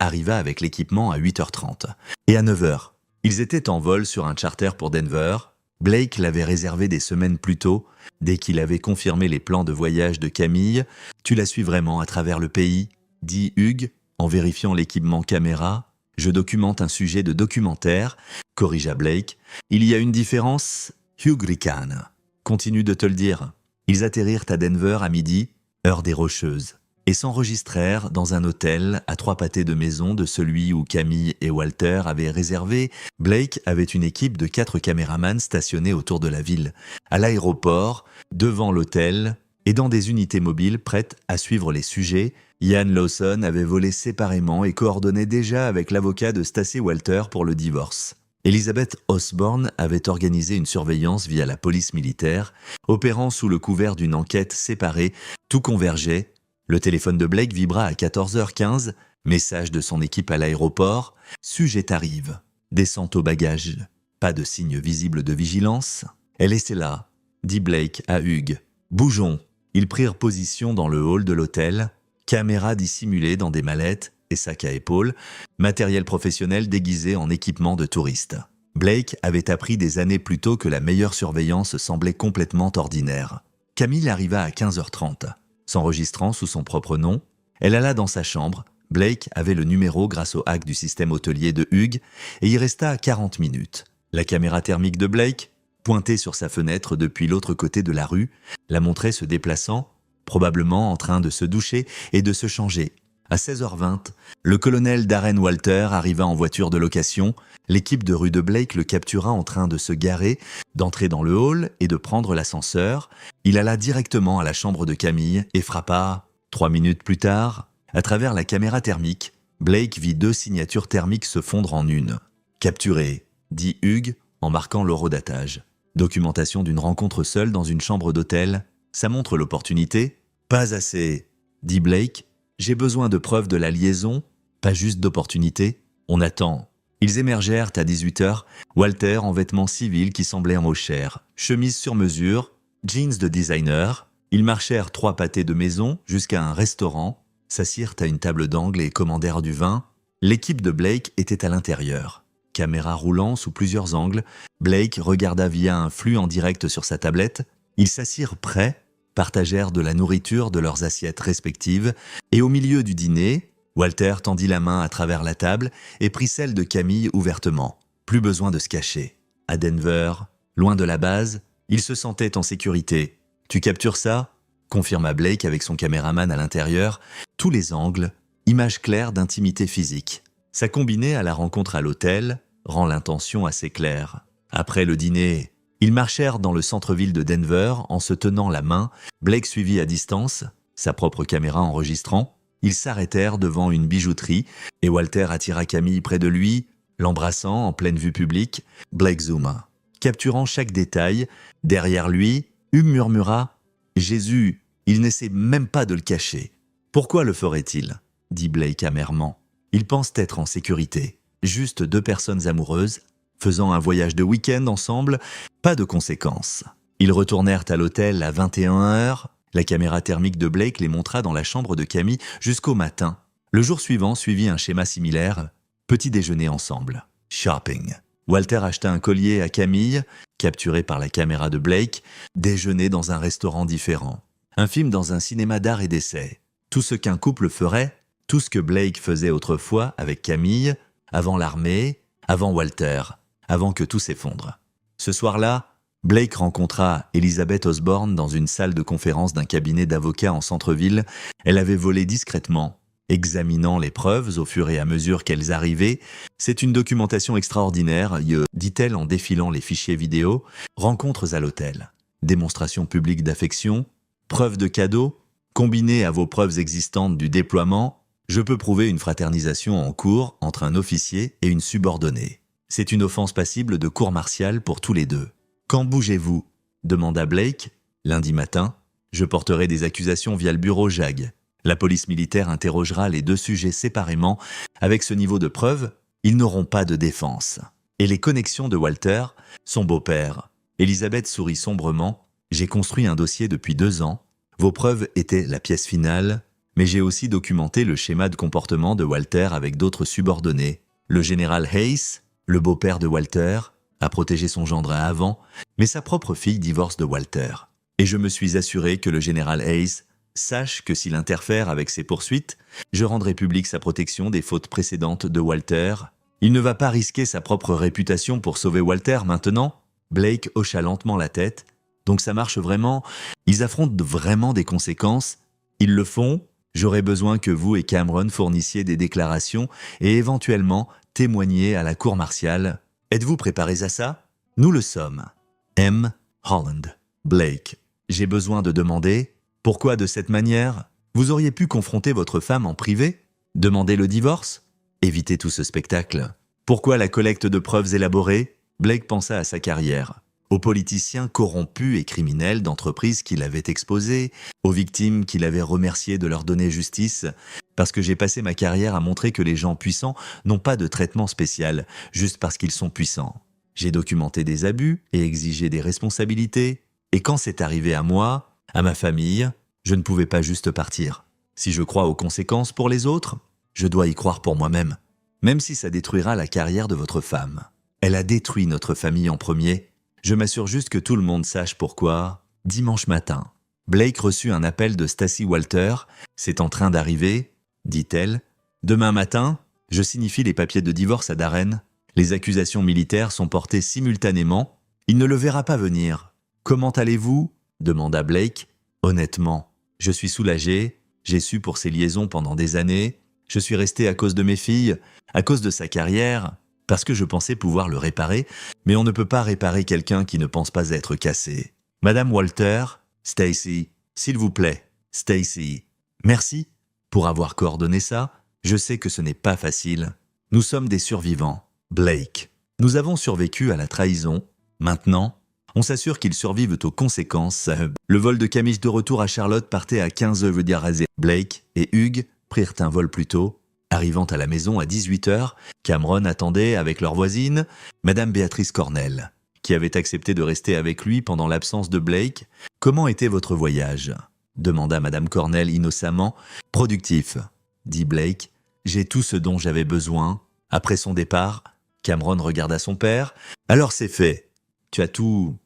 Arriva avec l'équipement à 8h30. Et à 9h, ils étaient en vol sur un charter pour Denver. Blake l'avait réservé des semaines plus tôt. Dès qu'il avait confirmé les plans de voyage de Camille, « Tu la suis vraiment à travers le pays ?» dit Hugh, en vérifiant l'équipement caméra. « Je documente un sujet de documentaire, » corrigea Blake. « Il y a une différence, Hugh ricane. Continue de te le dire. » Ils atterrirent à Denver à midi, heure des Rocheuses, et s'enregistrèrent dans un hôtel à 3 pâtés de maison de celui où Camille et Walter avaient réservé. Blake avait une équipe de 4 caméramans stationnés autour de la ville, à l'aéroport, devant l'hôtel et dans des unités mobiles prêtes à suivre les sujets. Ian Lawson avait volé séparément et coordonnait déjà avec l'avocat de Stacey Walter pour le divorce. Elizabeth Osborne avait organisé une surveillance via la police militaire, opérant sous le couvert d'une enquête séparée. Tout convergeait. Le téléphone de Blake vibra à 14h15, message de son équipe à l'aéroport. Sujet arrive. Descente au bagage. Pas de signe visible de vigilance. Elle était là, dit Blake à Hugh. Bougeons. Ils prirent position dans le hall de l'hôtel, caméras dissimulées dans des mallettes et sacs à épaules, matériel professionnel déguisé en équipement de touriste. Blake avait appris des années plus tôt que la meilleure surveillance semblait complètement ordinaire. Camille arriva à 15h30. S'enregistrant sous son propre nom, elle alla dans sa chambre. Blake avait le numéro grâce au hack du système hôtelier de Hugh et y resta 40 minutes. La caméra thermique de Blake, pointée sur sa fenêtre depuis l'autre côté de la rue, la montrait se déplaçant, probablement en train de se doucher et de se changer. À 16h20, le colonel Darren Walter arriva en voiture de location. L'équipe de rue de Blake le captura en train de se garer, d'entrer dans le hall et de prendre l'ascenseur. Il alla directement à la chambre de Camille et frappa. 3 minutes plus tard, à travers la caméra thermique, Blake vit 2 signatures thermiques se fondre en une. « Capturé », dit Hugh en marquant l'horodatage. Documentation d'une rencontre seule dans une chambre d'hôtel. Ça montre l'opportunité ? Pas assez, dit Blake. J'ai besoin de preuves de la liaison, pas juste d'opportunité. On attend. Ils émergèrent à 18h, Walter en vêtements civils qui semblaient en chair, chemise sur mesure, jeans de designer. Ils marchèrent 3 pâtés de maison jusqu'à un restaurant, s'assirent à une table d'angle et commandèrent du vin. L'équipe de Blake était à l'intérieur. Caméra roulant sous plusieurs angles, Blake regarda via un flux en direct sur sa tablette. Ils s'assirent près, partagèrent de la nourriture de leurs assiettes respectives, et au milieu du dîner, Walter tendit la main à travers la table et prit celle de Camille ouvertement. Plus besoin de se cacher. À Denver, loin de la base, il se sentait en sécurité. « Tu captures ça ?» confirma Blake avec son caméraman à l'intérieur. Tous les angles, images claires d'intimité physique. Ça combiné à la rencontre à l'hôtel, rend l'intention assez claire. Après le dîner, ils marchèrent dans le centre-ville de Denver en se tenant la main, Blake suivit à distance, sa propre caméra enregistrant. Ils s'arrêtèrent devant une bijouterie et Walter attira Camille près de lui, l'embrassant en pleine vue publique. Blake zooma. Capturant chaque détail, derrière lui, Hugh murmura « Jésus, il n'essaie même pas de le cacher. » « Pourquoi le ferait-il » dit Blake amèrement. « Ils pensent être en sécurité. Juste 2 personnes amoureuses, faisant un voyage de week-end ensemble, pas de conséquences. » Ils retournèrent à l'hôtel à 21h. La caméra thermique de Blake les montra dans la chambre de Camille jusqu'au matin. Le jour suivant suivit un schéma similaire. Petit déjeuner ensemble. Shopping. Walter acheta un collier à Camille, capturé par la caméra de Blake. Déjeuner dans un restaurant différent. Un film dans un cinéma d'art et d'essai. Tout ce qu'un couple ferait, tout ce que Blake faisait autrefois avec Camille, avant l'armée, avant Walter, avant que tout s'effondre. Ce soir-là, Blake rencontra Elizabeth Osborne dans une salle de conférence d'un cabinet d'avocats en centre-ville. Elle avait volé discrètement, examinant les preuves au fur et à mesure qu'elles arrivaient. « C'est une documentation extraordinaire, dit-elle en défilant les fichiers vidéo. Rencontres à l'hôtel, démonstration publique d'affection, preuves de cadeaux, combinées à vos preuves existantes du déploiement, je peux prouver une fraternisation en cours entre un officier et une subordonnée. C'est une offense passible de cour martiale pour tous les deux. Quand bougez-vous » demanda Blake. « Lundi matin, je porterai des accusations via le bureau JAG. La police militaire interrogera les 2 sujets séparément. Avec ce niveau de preuve, ils n'auront pas de défense. » Et les connexions de Walter, son beau-père. Elisabeth sourit sombrement. J'ai construit un dossier depuis 2 ans. Vos preuves étaient la pièce finale, mais j'ai aussi documenté le schéma de comportement de Walter avec d'autres subordonnés. Le général Hayes, le beau-père de Walter, a protégé son gendre avant, mais sa propre fille divorce de Walter. Et je me suis assuré que le général Hayes sache que s'il interfère avec ses poursuites, je rendrai public sa protection des fautes précédentes de Walter. Il ne va pas risquer sa propre réputation pour sauver Walter maintenant. Blake hocha lentement la tête. Donc ça marche vraiment. Ils affrontent vraiment des conséquences. Ils le font. J'aurais besoin que vous et Cameron fournissiez des déclarations et éventuellement témoigniez à la cour martiale. Êtes-vous préparés à ça? Nous le sommes. M. Holland. Blake. J'ai besoin de demander, pourquoi de cette manière? Vous auriez pu confronter votre femme en privé? Demander le divorce? Éviter tout ce spectacle. Pourquoi la collecte de preuves élaborées? Blake pensa à sa carrière, aux politiciens corrompus et criminels d'entreprises qu'il avait exposés, aux victimes qu'il avait remerciées de leur donner justice, parce que j'ai passé ma carrière à montrer que les gens puissants n'ont pas de traitement spécial, juste parce qu'ils sont puissants. J'ai documenté des abus et exigé des responsabilités, et quand c'est arrivé à moi, à ma famille, je ne pouvais pas juste partir. Si je crois aux conséquences pour les autres, je dois y croire pour moi-même, même si ça détruira la carrière de votre femme. Elle a détruit notre famille en premier. Je m'assure juste que tout le monde sache pourquoi. Dimanche matin, Blake reçut un appel de Stacy Walter. « C'est en train d'arriver », dit-elle. « Demain matin, je signifie les papiers de divorce à Darren. Les accusations militaires sont portées simultanément. Il ne le verra pas venir. » « Comment allez-vous » demanda Blake. « Honnêtement, je suis soulagé. J'ai su pour ses liaisons pendant des années. Je suis resté à cause de mes filles, à cause de sa carrière, parce que je pensais pouvoir le réparer, mais on ne peut pas réparer quelqu'un qui ne pense pas être cassé. Madame Walter, Stacy, s'il vous plaît, Stacy, merci pour avoir coordonné ça. Je sais que ce n'est pas facile. Nous sommes des survivants. Blake, nous avons survécu à la trahison. Maintenant, on s'assure qu'ils survivent aux conséquences. Le vol de Camille de retour à Charlotte partait à 15h. Blake et Hugh prirent un vol plus tôt. Arrivant à la maison à 18h, Cameron attendait avec leur voisine, Madame Béatrice Cornell, qui avait accepté de rester avec lui pendant l'absence de Blake. « Comment était votre voyage » demanda Madame Cornell innocemment. « Productif » dit Blake. « J'ai tout ce dont j'avais besoin. » Après son départ, Cameron regarda son père. « Alors c'est fait. Tu as tout.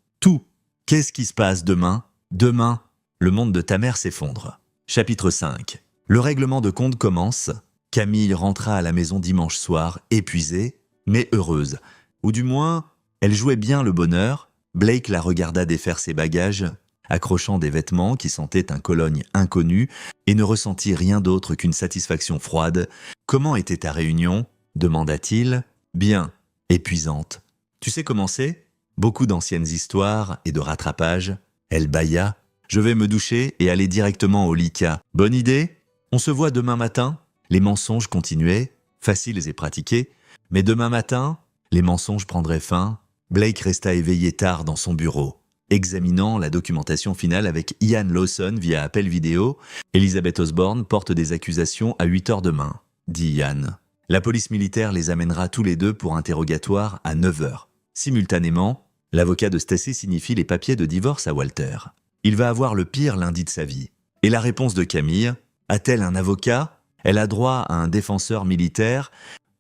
Qu'est-ce qui se passe demain? Demain, le monde de ta mère s'effondre. » Chapitre 5. Le règlement de compte commence. Camille rentra à la maison dimanche soir, épuisée, mais heureuse. Ou du moins, elle jouait bien le bonheur. Blake la regarda défaire ses bagages, accrochant des vêtements qui sentaient un Cologne inconnu, et ne ressentit rien d'autre qu'une satisfaction froide. « Comment était ta réunion » demanda-t-il. « Bien, épuisante. Tu sais comment c'est ? Beaucoup d'anciennes histoires et de rattrapages. » Elle bâilla. « Je vais me doucher et aller directement au Lika. Bonne idée ? On se voit demain matin ?» Les mensonges continuaient, faciles et pratiqués, mais demain matin, les mensonges prendraient fin. Blake resta éveillé tard dans son bureau, examinant la documentation finale avec Ian Lawson via appel vidéo. « Elizabeth Osborne porte des accusations à 8h demain, » dit Ian. « La police militaire les amènera tous les deux pour interrogatoire à 9h. » Simultanément, l'avocat de Stacy signifie les papiers de divorce à Walter. Il va avoir le pire lundi de sa vie. Et la réponse de Camille, a-t-elle un avocat ? Elle a droit à un défenseur militaire.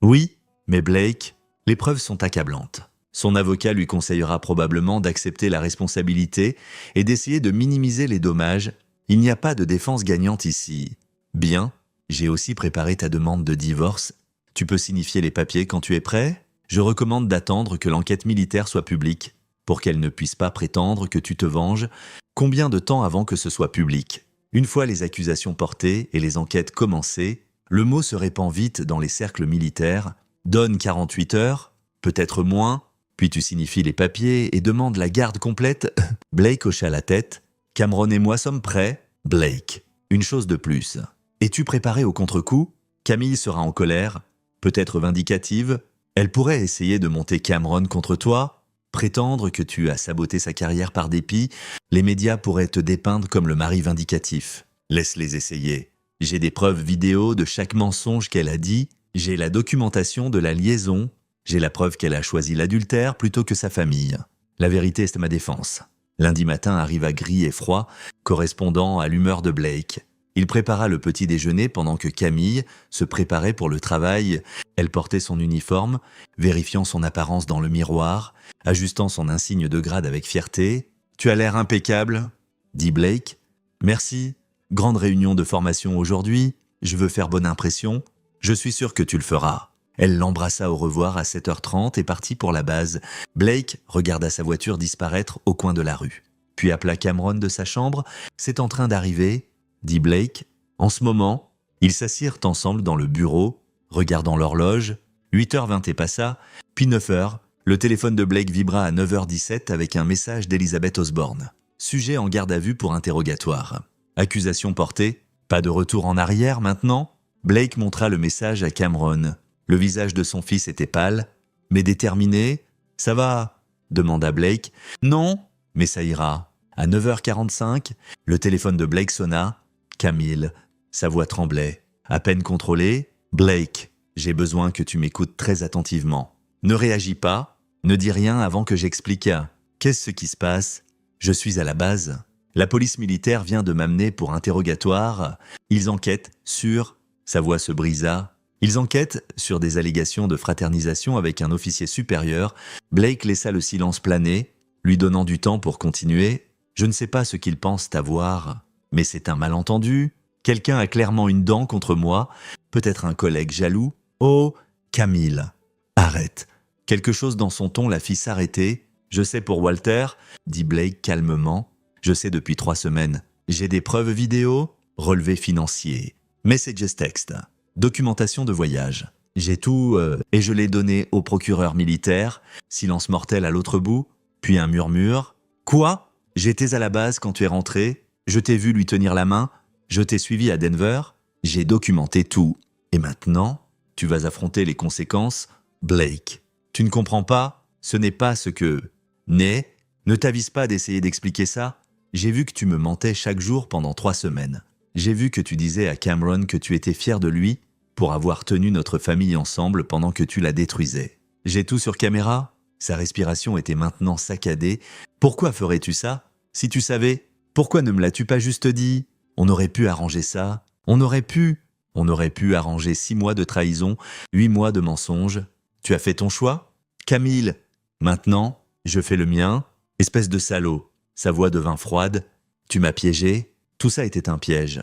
Oui, mais Blake, les preuves sont accablantes. Son avocat lui conseillera probablement d'accepter la responsabilité et d'essayer de minimiser les dommages. Il n'y a pas de défense gagnante ici. Bien, j'ai aussi préparé ta demande de divorce. Tu peux signifier les papiers quand tu es prêt ? Je recommande d'attendre que l'enquête militaire soit publique, pour qu'elle ne puisse pas prétendre que tu te venges. Combien de temps avant que ce soit public ? Une fois les accusations portées et les enquêtes commencées, le mot se répand vite dans les cercles militaires. Donne 48 heures, peut-être moins, puis tu signifies les papiers et demandes la garde complète. Blake hocha la tête. Cameron et moi sommes prêts. Blake, une chose de plus. Es-tu préparé au contre-coup ? Camille sera en colère, peut-être vindicative. Elle pourrait essayer de monter Cameron contre toi, prétendre que tu as saboté sa carrière par dépit. Les médias pourraient te dépeindre comme le mari vindicatif. Laisse-les essayer. J'ai des preuves vidéo de chaque mensonge qu'elle a dit. J'ai la documentation de la liaison. J'ai la preuve qu'elle a choisi l'adultère plutôt que sa famille. La vérité est ma défense. Lundi matin arriva gris et froid, correspondant à l'humeur de Blake. Il prépara le petit déjeuner pendant que Camille se préparait pour le travail. Elle portait son uniforme, vérifiant son apparence dans le miroir, ajustant son insigne de grade avec fierté. « Tu as l'air impeccable », dit Blake. « Merci. Grande réunion de formation aujourd'hui. Je veux faire bonne impression. Je suis sûr que tu le feras. » Elle l'embrassa au revoir à 7h30 et partit pour la base. Blake regarda sa voiture disparaître au coin de la rue. Puis appela Cameron de sa chambre. « C'est en train d'arriver », dit Blake. En ce moment, ils s'assirent ensemble dans le bureau, regardant l'horloge. 8h20 et passa, puis 9h. Le téléphone de Blake vibra à 9h17 avec un message d'Elizabeth Osborne. Sujet en garde à vue pour interrogatoire. Accusation portée. Pas de retour en arrière maintenant. Blake montra le message à Cameron. Le visage de son fils était pâle, mais déterminé. « Ça va ?» demanda Blake. « Non, mais ça ira. » À 9h45, le téléphone de Blake sonna. Camille, sa voix tremblait. À peine contrôlée. « Blake, j'ai besoin que tu m'écoutes très attentivement. Ne réagis pas, ne dis rien avant que j'explique. Qu'est-ce qui se passe ? Je suis à la base. La police militaire vient de m'amener pour interrogatoire. Ils enquêtent sur... » Sa voix se brisa. Ils enquêtent sur des allégations de fraternisation avec un officier supérieur. Blake laissa le silence planer, lui donnant du temps pour continuer. « Je ne sais pas ce qu'ils pensent avoir, mais c'est un malentendu. Quelqu'un a clairement une dent contre moi, peut-être un collègue jaloux. Oh, Camille, arrête. » Quelque chose dans son ton la fit s'arrêter. « Je sais pour Walter, » dit Blake calmement. « Je sais depuis 3 semaines. J'ai des preuves vidéo, relevés financiers, messages text. Documentation de voyage. J'ai tout et je l'ai donné au procureur militaire. » Silence mortel à l'autre bout, puis un murmure. « Quoi ? J'étais à la base quand tu es rentré. Je t'ai vu lui tenir la main. Je t'ai suivi à Denver. J'ai documenté tout. Et maintenant, tu vas affronter les conséquences. Blake, tu ne comprends pas ? Ce n'est pas ce que... Né, ne t'avise pas d'essayer d'expliquer ça. J'ai vu que tu me mentais chaque jour pendant 3 semaines. J'ai vu que tu disais à Cameron que tu étais fier de lui pour avoir tenu notre famille ensemble pendant que tu la détruisais. J'ai tout sur caméra. » Sa respiration était maintenant saccadée. « Pourquoi ferais-tu ça ? Si tu savais, pourquoi ne me l'as-tu pas juste dit ? On aurait pu arranger ça. On aurait pu arranger 6 mois de trahison, 8 mois de mensonges. Tu as fait ton choix ? Camille, maintenant, je fais le mien. Espèce de salaud. » Sa voix devint froide. « Tu m'as piégé. Tout ça était un piège. »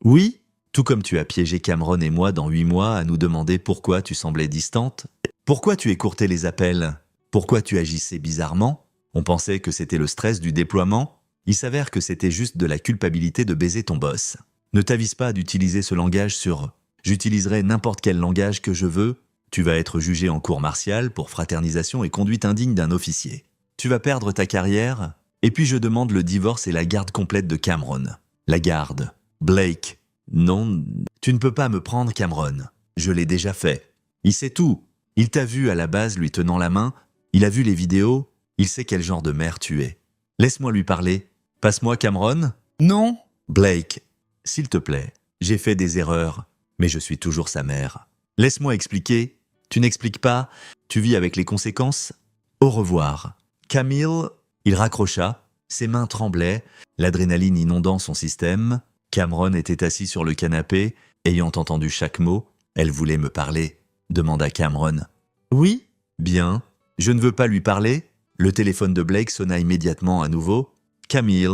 Oui ? Tout comme tu as piégé Cameron et moi dans 8 mois à nous demander pourquoi tu semblais distante. Pourquoi tu écourtais les appels ? Pourquoi tu agissais bizarrement ? On pensait que c'était le stress du déploiement. Il s'avère que c'était juste de la culpabilité de baiser ton boss. Ne t'avise pas d'utiliser ce langage sur « j'utiliserai n'importe quel langage que je veux ». Tu vas être jugé en cour martiale pour fraternisation et conduite indigne d'un officier. Tu vas perdre ta carrière. Et puis je demande le divorce et la garde complète de Cameron. La garde. Blake. Non, tu ne peux pas me prendre Cameron. Je l'ai déjà fait. Il sait tout. Il t'a vu à la base lui tenant la main. Il a vu les vidéos. Il sait quel genre de mère tu es. Laisse-moi lui parler. Passe-moi Cameron. Non. Blake, s'il te plaît. J'ai fait des erreurs, mais je suis toujours sa mère. Laisse-moi expliquer. Tu n'expliques pas. Tu vis avec les conséquences. Au revoir. Camille, il raccrocha. Ses mains tremblaient, l'adrénaline inondant son système. Cameron était assis sur le canapé, ayant entendu chaque mot. « Elle voulait me parler », demanda Cameron. « Oui, bien. Je ne veux pas lui parler. » Le téléphone de Blake sonna immédiatement à nouveau. « Camille ».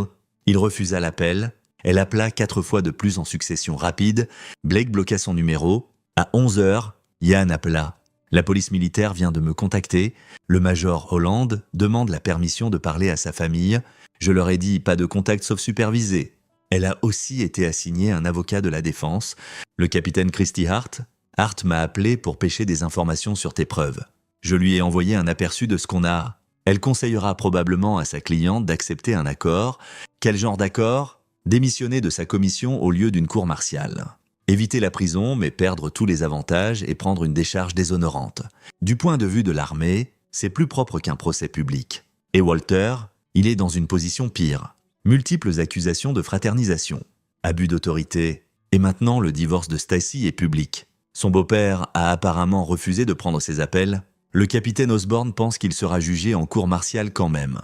Il refusa l'appel. Elle appela 4 fois de plus en succession rapide. Blake bloqua son numéro. À 11h, Yann appela. « La police militaire vient de me contacter. Le major Holland demande la permission de parler à sa famille. Je leur ai dit pas de contact sauf supervisé. » Elle a aussi été assignée un avocat de la défense, le capitaine Christy Hart. Hart m'a appelé pour pêcher des informations sur tes preuves. Je lui ai envoyé un aperçu de ce qu'on a. Elle conseillera probablement à sa cliente d'accepter un accord. Quel genre d'accord ? Démissionner de sa commission au lieu d'une cour martiale. Éviter la prison, mais perdre tous les avantages et prendre une décharge déshonorante. Du point de vue de l'armée, c'est plus propre qu'un procès public. Et Walter, il est dans une position pire. Multiples accusations de fraternisation, abus d'autorité, et maintenant le divorce de Stacy est public. Son beau-père a apparemment refusé de prendre ses appels. Le capitaine Osborne pense qu'il sera jugé en cour martiale quand même.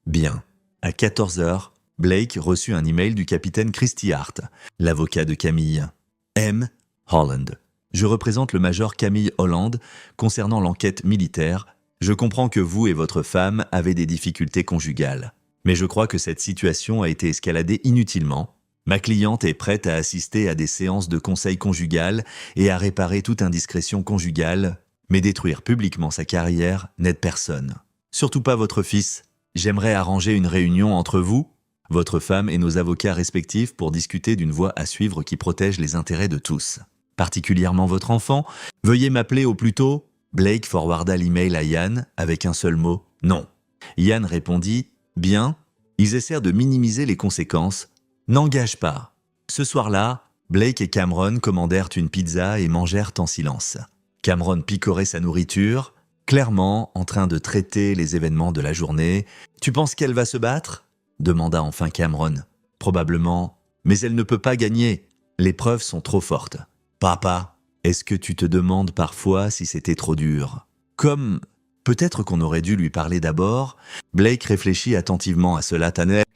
Bien. À 14 heures, Blake reçut un email du capitaine Christy Hart, l'avocat de Camille. M. Holland. Je représente le major Camille Holland concernant l'enquête militaire. Je comprends que vous et votre femme avez des difficultés conjugales. Mais je crois que cette situation a été escaladée inutilement. Ma cliente est prête à assister à des séances de conseil conjugal et à réparer toute indiscrétion conjugale, mais détruire publiquement sa carrière n'aide personne. Surtout pas votre fils. J'aimerais arranger une réunion entre vous, votre femme et nos avocats respectifs pour discuter d'une voie à suivre qui protège les intérêts de tous. Particulièrement votre enfant, veuillez m'appeler au plus tôt. Blake forwarda l'email à Ian avec un seul mot, non. Ian répondit, bien, ils essaient de minimiser les conséquences. N'engage pas. Ce soir-là, Blake et Cameron commandèrent une pizza et mangèrent en silence. Cameron picorait sa nourriture, clairement en train de traiter les événements de la journée. « Tu penses qu'elle va se battre ?» demanda enfin Cameron. « Probablement, mais elle ne peut pas gagner. Les preuves sont trop fortes. »« Papa, est-ce que tu te demandes parfois si c'était trop dur ?» Comme peut-être qu'on aurait dû lui parler d'abord, Blake réfléchit attentivement à cela.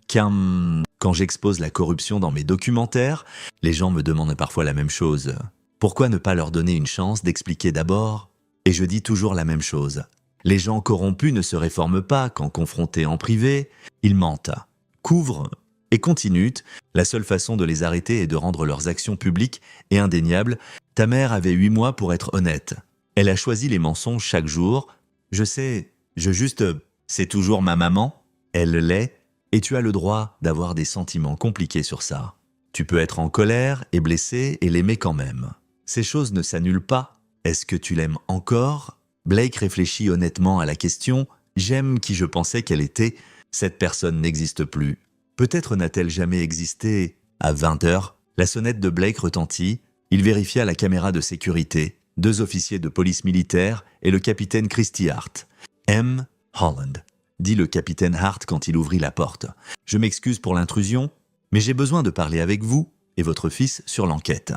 Quand j'expose la corruption dans mes documentaires, les gens me demandent parfois la même chose. Pourquoi ne pas leur donner une chance d'expliquer d'abord ? Et je dis toujours la même chose. Les gens corrompus ne se réforment pas quand confrontés en privé. Ils mentent, couvrent et continuent. La seule façon de les arrêter est de rendre leurs actions publiques et indéniables. Ta mère avait 8 mois pour être honnête. Elle a choisi les mensonges chaque jour. Je sais, c'est toujours ma maman. Elle l'est. Et tu as le droit d'avoir des sentiments compliqués sur ça. Tu peux être en colère et blessé et l'aimer quand même. Ces choses ne s'annulent pas. Est-ce que tu l'aimes encore ? Blake réfléchit honnêtement à la question. J'aime qui je pensais qu'elle était. Cette personne n'existe plus. Peut-être n'a-t-elle jamais existé. À 20 heures, la sonnette de Blake retentit. Il vérifia la caméra de sécurité. 2 officiers de police militaire et le capitaine Christy Hart. M. Holland, dit le capitaine Hart quand il ouvrit la porte. Je m'excuse pour l'intrusion, mais j'ai besoin de parler avec vous et votre fils sur l'enquête.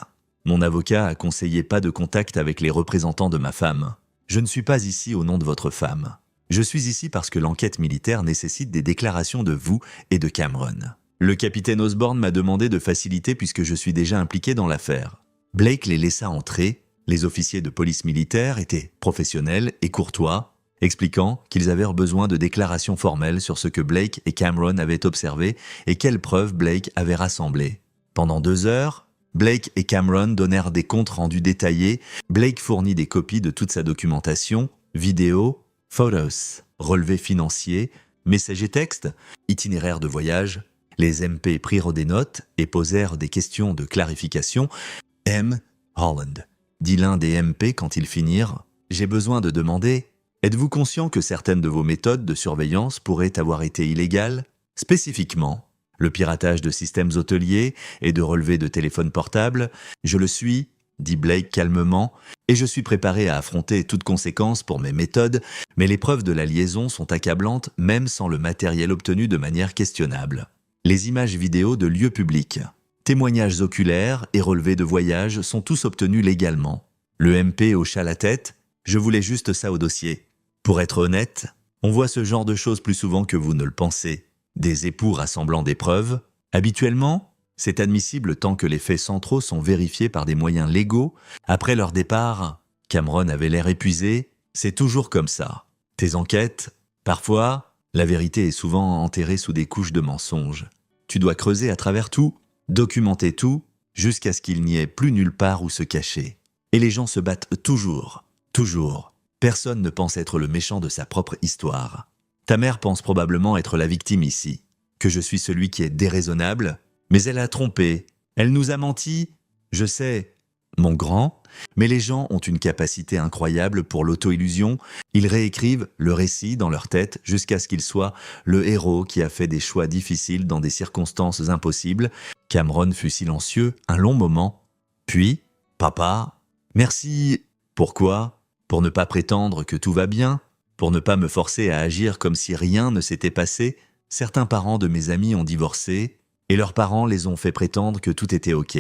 Mon avocat a conseillé pas de contact avec les représentants de ma femme. Je ne suis pas ici au nom de votre femme. Je suis ici parce que l'enquête militaire nécessite des déclarations de vous et de Cameron. Le capitaine Osborne m'a demandé de faciliter puisque je suis déjà impliqué dans l'affaire. Blake les laissa entrer. Les officiers de police militaire étaient professionnels et courtois, expliquant qu'ils avaient besoin de déclarations formelles sur ce que Blake et Cameron avaient observé et quelles preuves Blake avait rassemblées. Pendant 2 heures, Blake et Cameron donnèrent des comptes rendus détaillés. Blake fournit des copies de toute sa documentation, vidéos, photos, relevés financiers, messages et textes, itinéraires de voyage. Les MP prirent des notes et posèrent des questions de clarification. M. Holland, dit l'un des MP quand ils finirent, « J'ai besoin de demander, êtes-vous conscient que certaines de vos méthodes de surveillance pourraient avoir été illégales ? Spécifiquement, le piratage de systèmes hôteliers et de relevés de téléphones portables, je le suis, dit Blake calmement, et je suis préparé à affronter toute conséquence pour mes méthodes, mais les preuves de la liaison sont accablantes même sans le matériel obtenu de manière questionnable. Les images vidéo de lieux publics, témoignages oculaires et relevés de voyage sont tous obtenus légalement. Le MP hocha la tête, je voulais juste ça au dossier. Pour être honnête, on voit ce genre de choses plus souvent que vous ne le pensez. Des époux rassemblant des preuves. Habituellement, c'est admissible tant que les faits centraux sont vérifiés par des moyens légaux. Après leur départ, Cameron avait l'air épuisé. C'est toujours comme ça. Tes enquêtes, parfois, la vérité est souvent enterrée sous des couches de mensonges. Tu dois creuser à travers tout, documenter tout, jusqu'à ce qu'il n'y ait plus nulle part où se cacher. Et les gens se battent toujours, toujours. Personne ne pense être le méchant de sa propre histoire. Ta mère pense probablement être la victime ici, que je suis celui qui est déraisonnable, mais elle a trompé, elle nous a menti. Je sais, mon grand, mais les gens ont une capacité incroyable pour l'auto-illusion. Ils réécrivent le récit dans leur tête jusqu'à ce qu'il soit le héros qui a fait des choix difficiles dans des circonstances impossibles. Cameron fut silencieux un long moment. Puis, papa, merci. Pourquoi ? Pour ne pas prétendre que tout va bien ? Pour ne pas me forcer à agir comme si rien ne s'était passé, certains parents de mes amis ont divorcé et leurs parents les ont fait prétendre que tout était OK,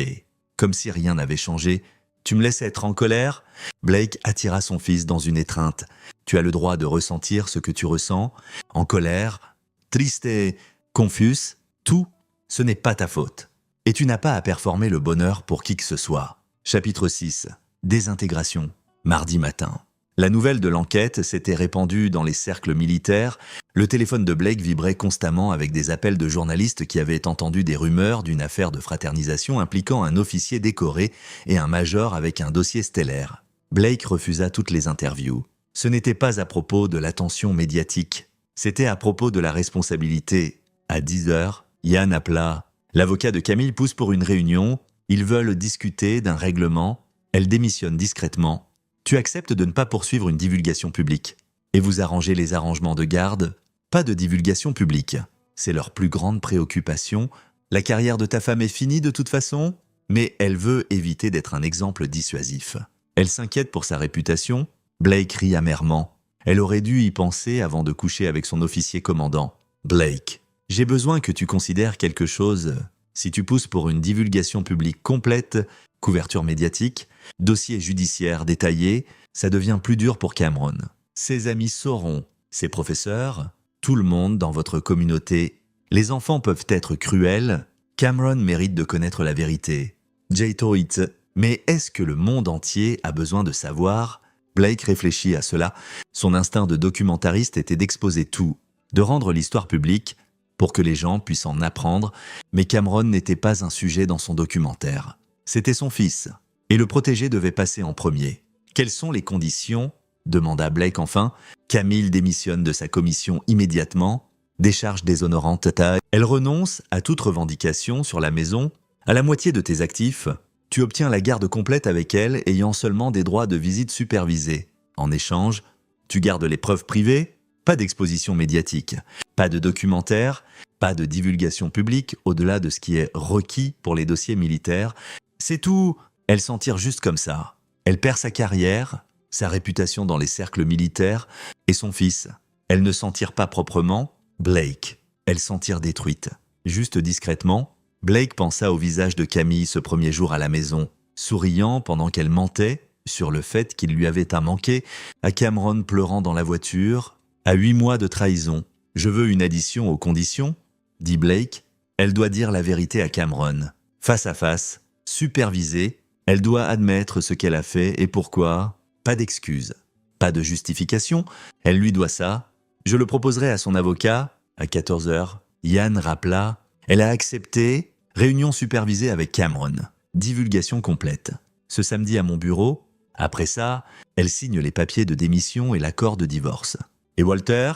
comme si rien n'avait changé. Tu me laisses être en colère ?» Blake attira son fils dans une étreinte. « Tu as le droit de ressentir ce que tu ressens. En colère, triste et confus, tout, ce n'est pas ta faute. Et tu n'as pas à performer le bonheur pour qui que ce soit. » Chapitre 6. Désintégration. Mardi matin. La nouvelle de l'enquête s'était répandue dans les cercles militaires. Le téléphone de Blake vibrait constamment avec des appels de journalistes qui avaient entendu des rumeurs d'une affaire de fraternisation impliquant un officier décoré et un major avec un dossier stellaire. Blake refusa toutes les interviews. Ce n'était pas à propos de l'attention médiatique. C'était à propos de la responsabilité. À 10 heures, Yann appela. L'avocat de Camille pousse pour une réunion. Ils veulent discuter d'un règlement. Elle démissionne discrètement. Tu acceptes de ne pas poursuivre une divulgation publique. Et vous arrangez les arrangements de garde. Pas de divulgation publique. C'est leur plus grande préoccupation. La carrière de ta femme est finie de toute façon, mais elle veut éviter d'être un exemple dissuasif. Elle s'inquiète pour sa réputation. Blake rit amèrement. Elle aurait dû y penser avant de coucher avec son officier commandant. Blake, j'ai besoin que tu considères quelque chose. Si tu pousses pour une divulgation publique complète, couverture médiatique, dossier judiciaire détaillé, ça devient plus dur pour Cameron. Ses amis sauront, ses professeurs, tout le monde dans votre communauté. Les enfants peuvent être cruels. Cameron mérite de connaître la vérité. Jay Toit, mais est-ce que le monde entier a besoin de savoir ? Blake réfléchit à cela. Son instinct de documentariste était d'exposer tout, de rendre l'histoire publique pour que les gens puissent en apprendre, mais Cameron n'était pas un sujet dans son documentaire. C'était son fils, et le protégé devait passer en premier. Quelles sont les conditions ? Demanda Blake enfin. Camille démissionne de sa commission immédiatement. Décharge déshonorante. Elle renonce à toute revendication sur la maison. À la moitié de tes actifs, tu obtiens la garde complète avec elle, ayant seulement des droits de visite supervisés. En échange, tu gardes les preuves privées, pas d'exposition médiatique, pas de documentaire, pas de divulgation publique au-delà de ce qui est requis pour les dossiers militaires. C'est tout. Elle s'en tire juste comme ça. Elle perd sa carrière, sa réputation dans les cercles militaires et son fils. Elle ne s'en tire pas proprement, Blake. Elle s'en tire détruite. Juste discrètement, Blake pensa au visage de Camille ce premier jour à la maison, souriant pendant qu'elle mentait sur le fait qu'il lui avait à manquer, à Cameron pleurant dans la voiture, à 8 mois de trahison. « Je veux une addition aux conditions », dit Blake. Elle doit dire la vérité à Cameron. Face à face, supervisée, elle doit admettre ce qu'elle a fait et pourquoi. Pas d'excuses, pas de justification. Elle lui doit ça. Je le proposerai à son avocat. À 14 heures, Yann rappela. Elle a accepté. Réunion supervisée avec Cameron. Divulgation complète. Ce samedi à mon bureau. Après ça, elle signe les papiers de démission et l'accord de divorce. Et Walter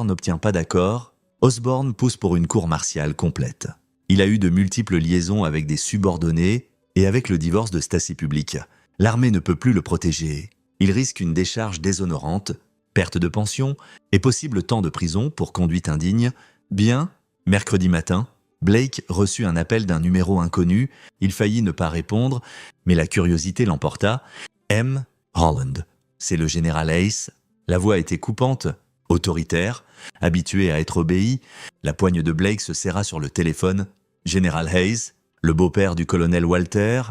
n'obtient pas d'accord. Osborne pousse pour une cour martiale complète. Il a eu de multiples liaisons avec des subordonnés et avec le divorce de Stacy Public. L'armée ne peut plus le protéger. Il risque une décharge déshonorante, perte de pension et possible temps de prison pour conduite indigne. Bien, mercredi matin, Blake reçut un appel d'un numéro inconnu. Il faillit ne pas répondre, mais la curiosité l'emporta. M. Holland. C'est le général Hayes. La voix était coupante, autoritaire, habitué à être obéi. La poigne de Blake se serra sur le téléphone. Général Hayes, le beau-père du colonel Walter.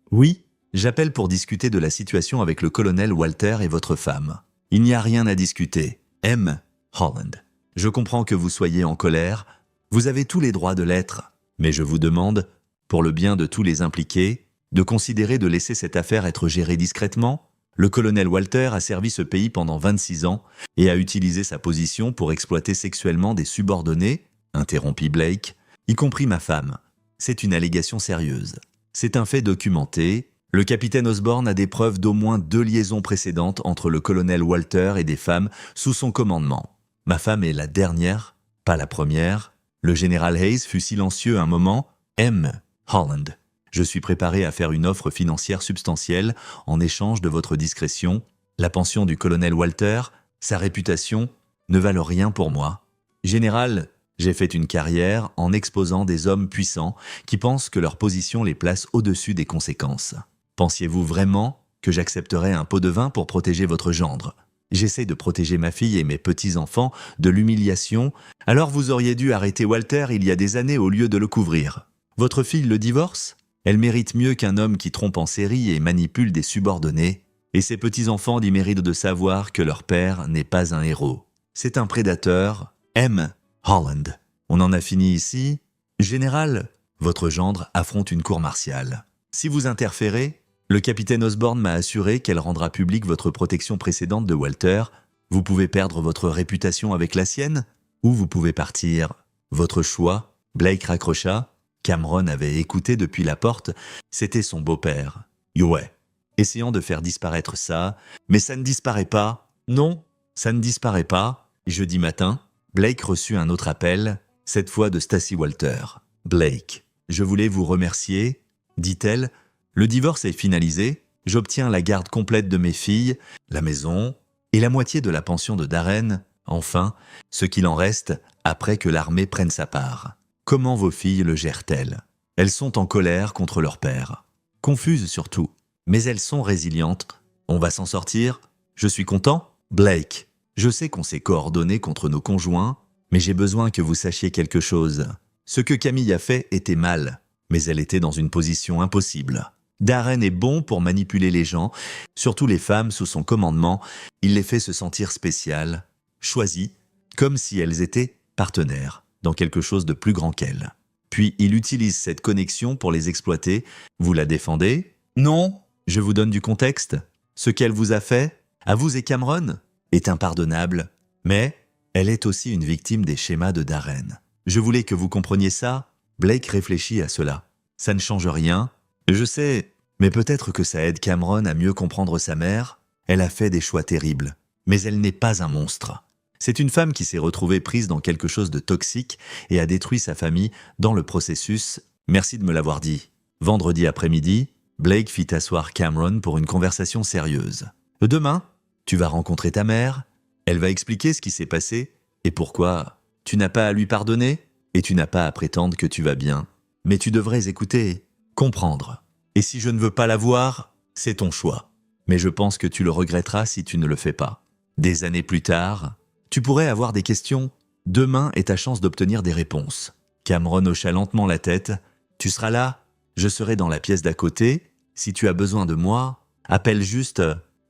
Oui, j'appelle pour discuter de la situation avec le colonel Walter et votre femme. Il n'y a rien à discuter. M. Holland. Je comprends que vous soyez en colère. Vous avez tous les droits de l'être. Mais je vous demande, pour le bien de tous les impliqués, de considérer de laisser cette affaire être gérée discrètement. Le colonel Walter a servi ce pays pendant 26 ans et a utilisé sa position pour exploiter sexuellement des subordonnés, interrompit Blake, y compris ma femme. C'est une allégation sérieuse. C'est un fait documenté. Le capitaine Osborne a des preuves d'au moins 2 liaisons précédentes entre le colonel Walter et des femmes sous son commandement. Ma femme est la dernière, pas la première. Le général Hayes fut silencieux un moment. M. Holland. Je suis préparé à faire une offre financière substantielle en échange de votre discrétion. La pension du colonel Walter, sa réputation, ne valent rien pour moi. Général, j'ai fait une carrière en exposant des hommes puissants qui pensent que leur position les place au-dessus des conséquences. Pensiez-vous vraiment que j'accepterais un pot de vin pour protéger votre gendre ? J'essaie de protéger ma fille et mes petits-enfants de l'humiliation, alors vous auriez dû arrêter Walter il y a des années au lieu de le couvrir. Votre fille le divorce ? Elle mérite mieux qu'un homme qui trompe en série et manipule des subordonnés. Et ses petits-enfants y méritent de savoir que leur père n'est pas un héros. C'est un prédateur, M. Holland. On en a fini ici. Général, votre gendre affronte une cour martiale. Si vous interférez, le capitaine Osborne m'a assuré qu'elle rendra publique votre protection précédente de Walter. Vous pouvez perdre votre réputation avec la sienne, ou vous pouvez partir. Votre choix, Blake raccrocha. Cameron avait écouté depuis la porte. C'était son beau-père. Ouais. Essayant de faire disparaître ça, mais ça ne disparaît pas. Non, ça ne disparaît pas. Jeudi matin, Blake reçut un autre appel, cette fois de Stacy Walter. Blake, je voulais vous remercier, dit-elle. Le divorce est finalisé. J'obtiens la garde complète de mes filles, la maison et la moitié de la pension de Darren. Enfin, ce qu'il en reste après que l'armée prenne sa part. Comment vos filles le gèrent-elles? Elles sont en colère contre leur père. Confuses surtout. Mais elles sont résilientes. On va s'en sortir. Je suis content. Blake, je sais qu'on s'est coordonné contre nos conjoints, mais j'ai besoin que vous sachiez quelque chose. Ce que Camille a fait était mal, mais elle était dans une position impossible. Darren est bon pour manipuler les gens, surtout les femmes sous son commandement. Il les fait se sentir spéciales, choisies, comme si elles étaient partenaires dans quelque chose de plus grand qu'elles. Puis il utilise cette connexion pour les exploiter. Vous la défendez? Non. Je vous donne du contexte. Ce qu'elle vous a fait, à vous et Cameron, est impardonnable, mais elle est aussi une victime des schémas de Darren. Je voulais que vous compreniez ça. Blake réfléchit à cela. Ça ne change rien. Je sais, mais peut-être que ça aide Cameron à mieux comprendre sa mère. Elle a fait des choix terribles, mais elle n'est pas un monstre. C'est une femme qui s'est retrouvée prise dans quelque chose de toxique et a détruit sa famille dans le processus. Merci de me l'avoir dit. Vendredi après-midi, Blake fit asseoir Cameron pour une conversation sérieuse. Demain, tu vas rencontrer ta mère. Elle va expliquer ce qui s'est passé et pourquoi tu n'as pas à lui pardonner et tu n'as pas à prétendre que tu vas bien. Mais tu devrais écouter, comprendre. Et si je ne veux pas la voir, c'est ton choix. Mais je pense que tu le regretteras si tu ne le fais pas. Des années plus tard, tu pourrais avoir des questions. Demain est ta chance d'obtenir des réponses. Cameron hocha lentement la tête. Tu seras là, je serai dans la pièce d'à côté. Si tu as besoin de moi, appelle juste.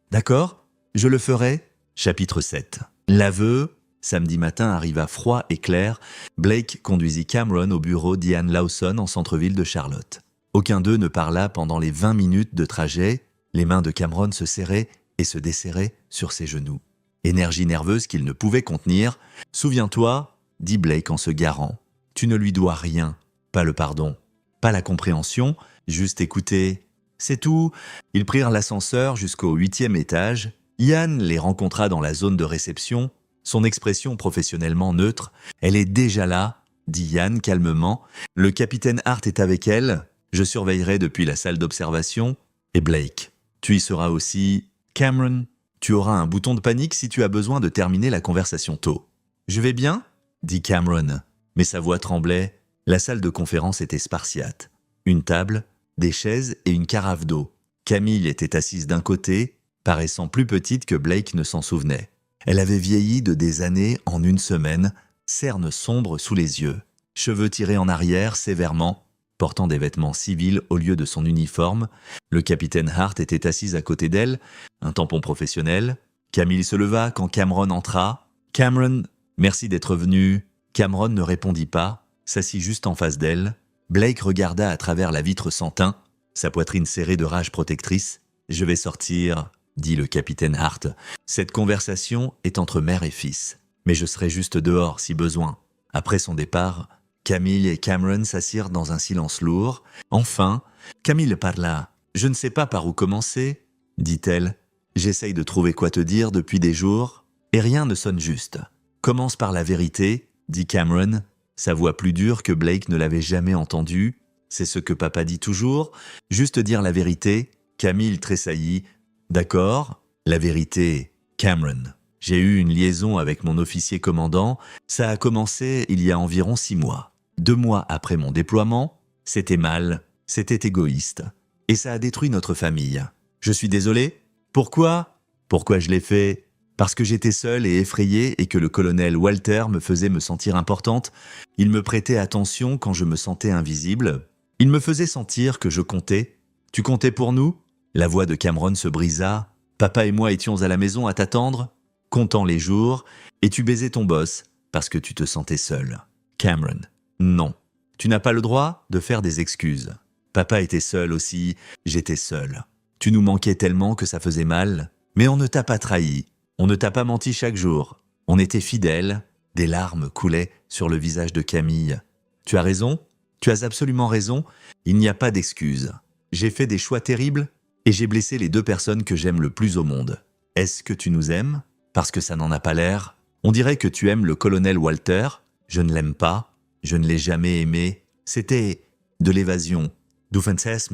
D'accord? Je le ferai. Chapitre 7. L'aveu. Samedi matin arriva froid et clair. Blake conduisit Cameron au bureau d'Ian Lawson en centre-ville de Charlotte. Aucun d'eux ne parla pendant les 20 minutes de trajet. Les mains de Cameron se serraient et se desserraient sur ses genoux. Énergie nerveuse qu'il ne pouvait contenir. « Souviens-toi, dit Blake en se garant, tu ne lui dois rien, pas le pardon, pas la compréhension, juste écouter. C'est tout. » Ils prirent l'ascenseur jusqu'au 8e étage. Ian les rencontra dans la zone de réception. Son expression professionnellement neutre. « Elle est déjà là, dit Ian calmement. Le capitaine Hart est avec elle. Je surveillerai depuis la salle d'observation. Et Blake, tu y seras aussi. Cameron, tu auras un bouton de panique si tu as besoin de terminer la conversation tôt. »« Je vais bien ?» dit Cameron. Mais sa voix tremblait. La salle de conférence était spartiate. Une table, des chaises et une carafe d'eau. Camille était assise d'un côté, paraissant plus petite que Blake ne s'en souvenait. Elle avait vieilli de des années en une semaine, cernes sombres sous les yeux, cheveux tirés en arrière sévèrement, portant des vêtements civils au lieu de son uniforme. Le capitaine Hart était assis à côté d'elle, un tampon professionnel. Camille se leva quand Cameron entra. « Cameron, merci d'être venu. » Cameron ne répondit pas, s'assit juste en face d'elle. Blake regarda à travers la vitre sans teint, sa poitrine serrée de rage protectrice. « Je vais sortir, » dit le capitaine Hart. « Cette conversation est entre mère et fils, mais je serai juste dehors si besoin. » Après son départ, Camille et Cameron s'assirent dans un silence lourd. Enfin, Camille parla. « Je ne sais pas par où commencer, » dit-elle. « J'essaye de trouver quoi te dire depuis des jours, et rien ne sonne juste. Commence par la vérité, » dit Cameron, sa voix plus dure que Blake ne l'avait jamais entendue. « C'est ce que papa dit toujours, juste dire la vérité. » Camille tressaillit. « D'accord, la vérité, Cameron. J'ai eu une liaison avec mon officier commandant. Ça a commencé il y a environ 6 mois. 2 mois après mon déploiement. C'était mal, c'était égoïste. Et ça a détruit notre famille. Je suis désolé. Pourquoi? Pourquoi je l'ai fait? Parce que j'étais seule et effrayée et que le colonel Walter me faisait me sentir importante. Il me prêtait attention quand je me sentais invisible. Il me faisait sentir que je comptais. Tu comptais pour nous? La voix de Cameron se brisa. Papa et moi étions à la maison à t'attendre, comptant les jours, et tu baisais ton boss parce que tu te sentais seul. Cameron, non. Tu n'as pas le droit de faire des excuses. Papa était seul aussi, j'étais seul. Tu nous manquais tellement que ça faisait mal, mais on ne t'a pas trahi. On ne t'a pas menti chaque jour. On était fidèles. Des larmes coulaient sur le visage de Camille. Tu as raison, tu as absolument raison, il n'y a pas d'excuses. J'ai fait des choix terribles et j'ai blessé les 2 personnes que j'aime le plus au monde. Est-ce que tu nous aimes? Parce que ça n'en a pas l'air. On dirait que tu aimes le colonel Walter. Je ne l'aime pas. Je ne l'ai jamais aimé. C'était de l'évasion. Doofenshmirtz,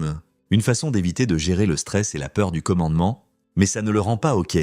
une façon d'éviter de gérer le stress et la peur du commandement, mais ça ne le rend pas ok.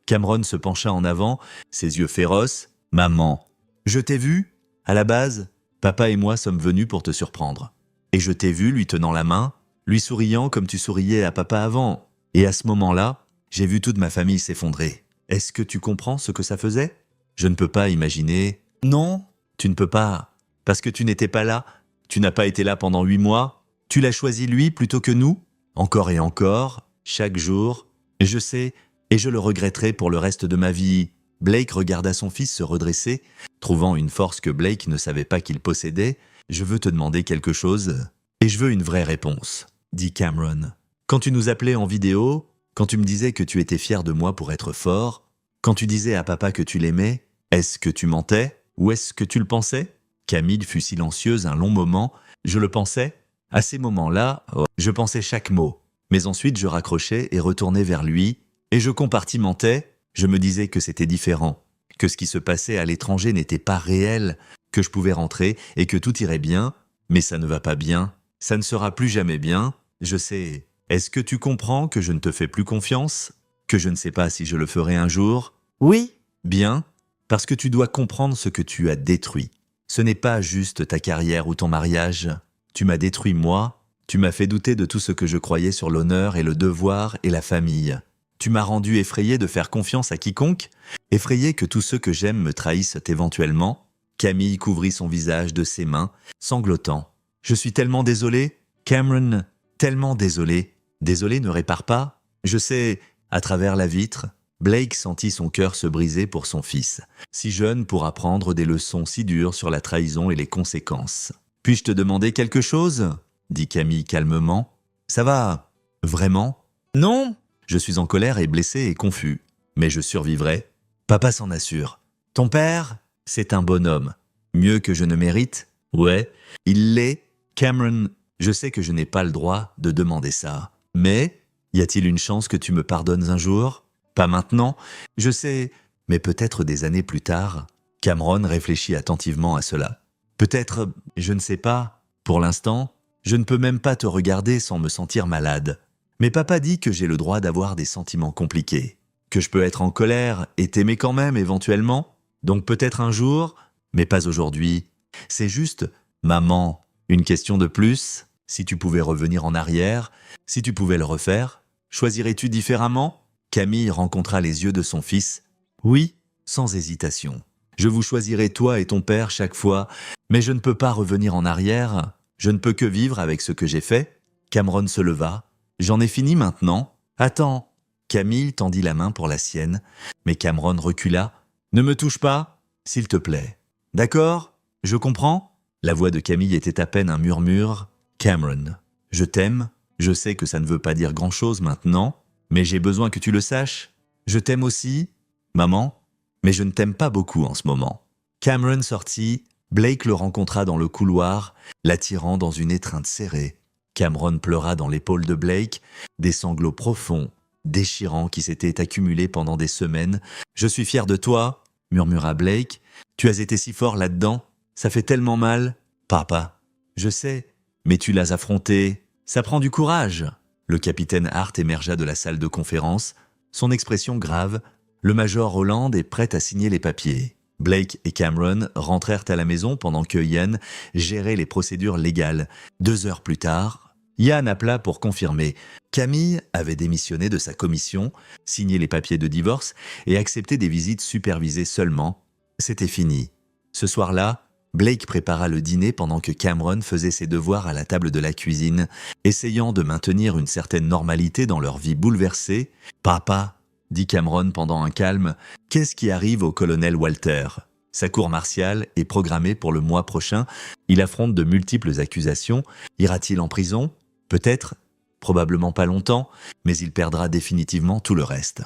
Cameron se pencha en avant, ses yeux féroces. Maman, je t'ai vu? À la base, papa et moi sommes venus pour te surprendre. Et je t'ai vu lui tenant la main, lui souriant comme tu souriais à papa avant. Et à ce moment-là, j'ai vu toute ma famille s'effondrer. Est-ce que tu comprends ce que ça faisait? Je ne peux pas imaginer. Non, tu ne peux pas. Parce que tu n'étais pas là. Tu n'as pas été là pendant 8 mois. Tu l'as choisi lui plutôt que nous. Encore et encore, chaque jour. Je sais, et je le regretterai pour le reste de ma vie. Blake regarda son fils se redresser, trouvant une force que Blake ne savait pas qu'il possédait. « Je veux te demander quelque chose, et je veux une vraie réponse », dit Cameron. « Quand tu nous appelais en vidéo, quand tu me disais que tu étais fier de moi pour être fort, quand tu disais à papa que tu l'aimais, est-ce que tu mentais ou est-ce que tu le pensais ?» Camille fut silencieuse un long moment. « Je le pensais. À ces moments-là, je pensais chaque mot. Mais ensuite je raccrochais et retournais vers lui, et je compartimentais. Je me disais que c'était différent, que ce qui se passait à l'étranger n'était pas réel, que je pouvais rentrer et que tout irait bien, mais ça ne va pas bien, ça ne sera plus jamais bien, je sais. Est-ce que tu comprends que je ne te fais plus confiance? Que je ne sais pas si je le ferai un jour? Oui. Bien, parce que tu dois comprendre ce que tu as détruit. Ce n'est pas juste ta carrière ou ton mariage. Tu m'as détruit moi, tu m'as fait douter de tout ce que je croyais sur l'honneur et le devoir et la famille. Tu m'as rendu effrayé de faire confiance à quiconque, effrayé que tous ceux que j'aime me trahissent éventuellement. Camille couvrit son visage de ses mains, sanglotant. « Je suis tellement désolé, Cameron, tellement désolé. Désolé ne répare pas. Je sais, à travers la vitre, Blake sentit son cœur se briser pour son fils, si jeune pour apprendre des leçons si dures sur la trahison et les conséquences. « Puis-je te demander quelque chose ?» dit Camille calmement. « Ça va, vraiment ?»« Non !» Je suis en colère et blessé et confus, mais je survivrai. Papa s'en assure. Ton père, c'est un bonhomme. Mieux que je ne mérite? Ouais, il l'est. Cameron, je sais que je n'ai pas le droit de demander ça. Mais, y a-t-il une chance que tu me pardonnes un jour? Pas maintenant, je sais, mais peut-être des années plus tard. Cameron réfléchit attentivement à cela. Peut-être, je ne sais pas. Pour l'instant, je ne peux même pas te regarder sans me sentir malade. Mais papa dit que j'ai le droit d'avoir des sentiments compliqués, que je peux être en colère et t'aimer quand même éventuellement, donc peut-être un jour, mais pas aujourd'hui. C'est juste, maman, une question de plus. Si tu pouvais revenir en arrière, si tu pouvais le refaire, choisirais-tu différemment? Camille rencontra les yeux de son fils. Oui, sans hésitation. Je vous choisirai toi et ton père chaque fois, mais je ne peux pas revenir en arrière. Je ne peux que vivre avec ce que j'ai fait. Cameron se leva. J'en ai fini maintenant. Attends. Camille tendit la main pour la sienne, mais Cameron recula. Ne me touche pas, s'il te plaît. D'accord? Je comprends? La voix de Camille était à peine un murmure. Cameron, je t'aime. Je sais que ça ne veut pas dire grand-chose maintenant, mais j'ai besoin que tu le saches. Je t'aime aussi, maman, mais je ne t'aime pas beaucoup en ce moment. Cameron sortit. Blake le rencontra dans le couloir, l'attirant dans une étreinte serrée. Cameron pleura dans l'épaule de Blake, des sanglots profonds, déchirants qui s'étaient accumulés pendant des semaines. « Je suis fier de toi », murmura Blake. « Tu as été si fort là-dedans, ça fait tellement mal. »« Papa, je sais, mais tu l'as affronté. Ça prend du courage. » Le capitaine Hart émergea de la salle de conférence, son expression grave. Le major Holland est prêt à signer les papiers. Blake et Cameron rentrèrent à la maison pendant que Ian gérait les procédures légales. 2 heures plus tard, Ian appela pour confirmer. Camille avait démissionné de sa commission, signé les papiers de divorce et accepté des visites supervisées seulement. C'était fini. Ce soir-là, Blake prépara le dîner pendant que Cameron faisait ses devoirs à la table de la cuisine, essayant de maintenir une certaine normalité dans leur vie bouleversée. « Papa, » dit Cameron pendant un calme, « qu'est-ce qui arrive au colonel Walter ? Sa cour martiale est programmée pour le mois prochain. Il affronte de multiples accusations. Ira-t-il en prison ? Peut-être, probablement pas longtemps, mais il perdra définitivement tout le reste.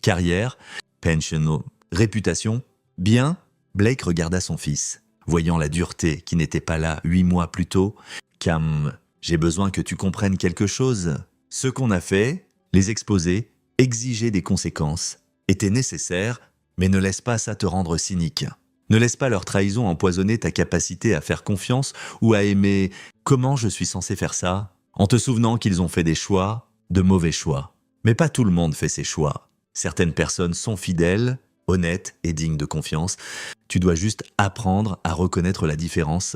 Carrière, pension, réputation, bien ?» Blake regarda son fils. Voyant la dureté qui n'était pas là 8 mois plus tôt, « Cam, j'ai besoin que tu comprennes quelque chose. Ce qu'on a fait, les exposer, exiger des conséquences, était nécessaire, mais ne laisse pas ça te rendre cynique. Ne laisse pas leur trahison empoisonner ta capacité à faire confiance ou à aimer. Comment je suis censé faire ça ? En te souvenant qu'ils ont fait des choix, de mauvais choix. Mais pas tout le monde fait ses choix. Certaines personnes sont fidèles, honnêtes et dignes de confiance. Tu dois juste apprendre à reconnaître la différence.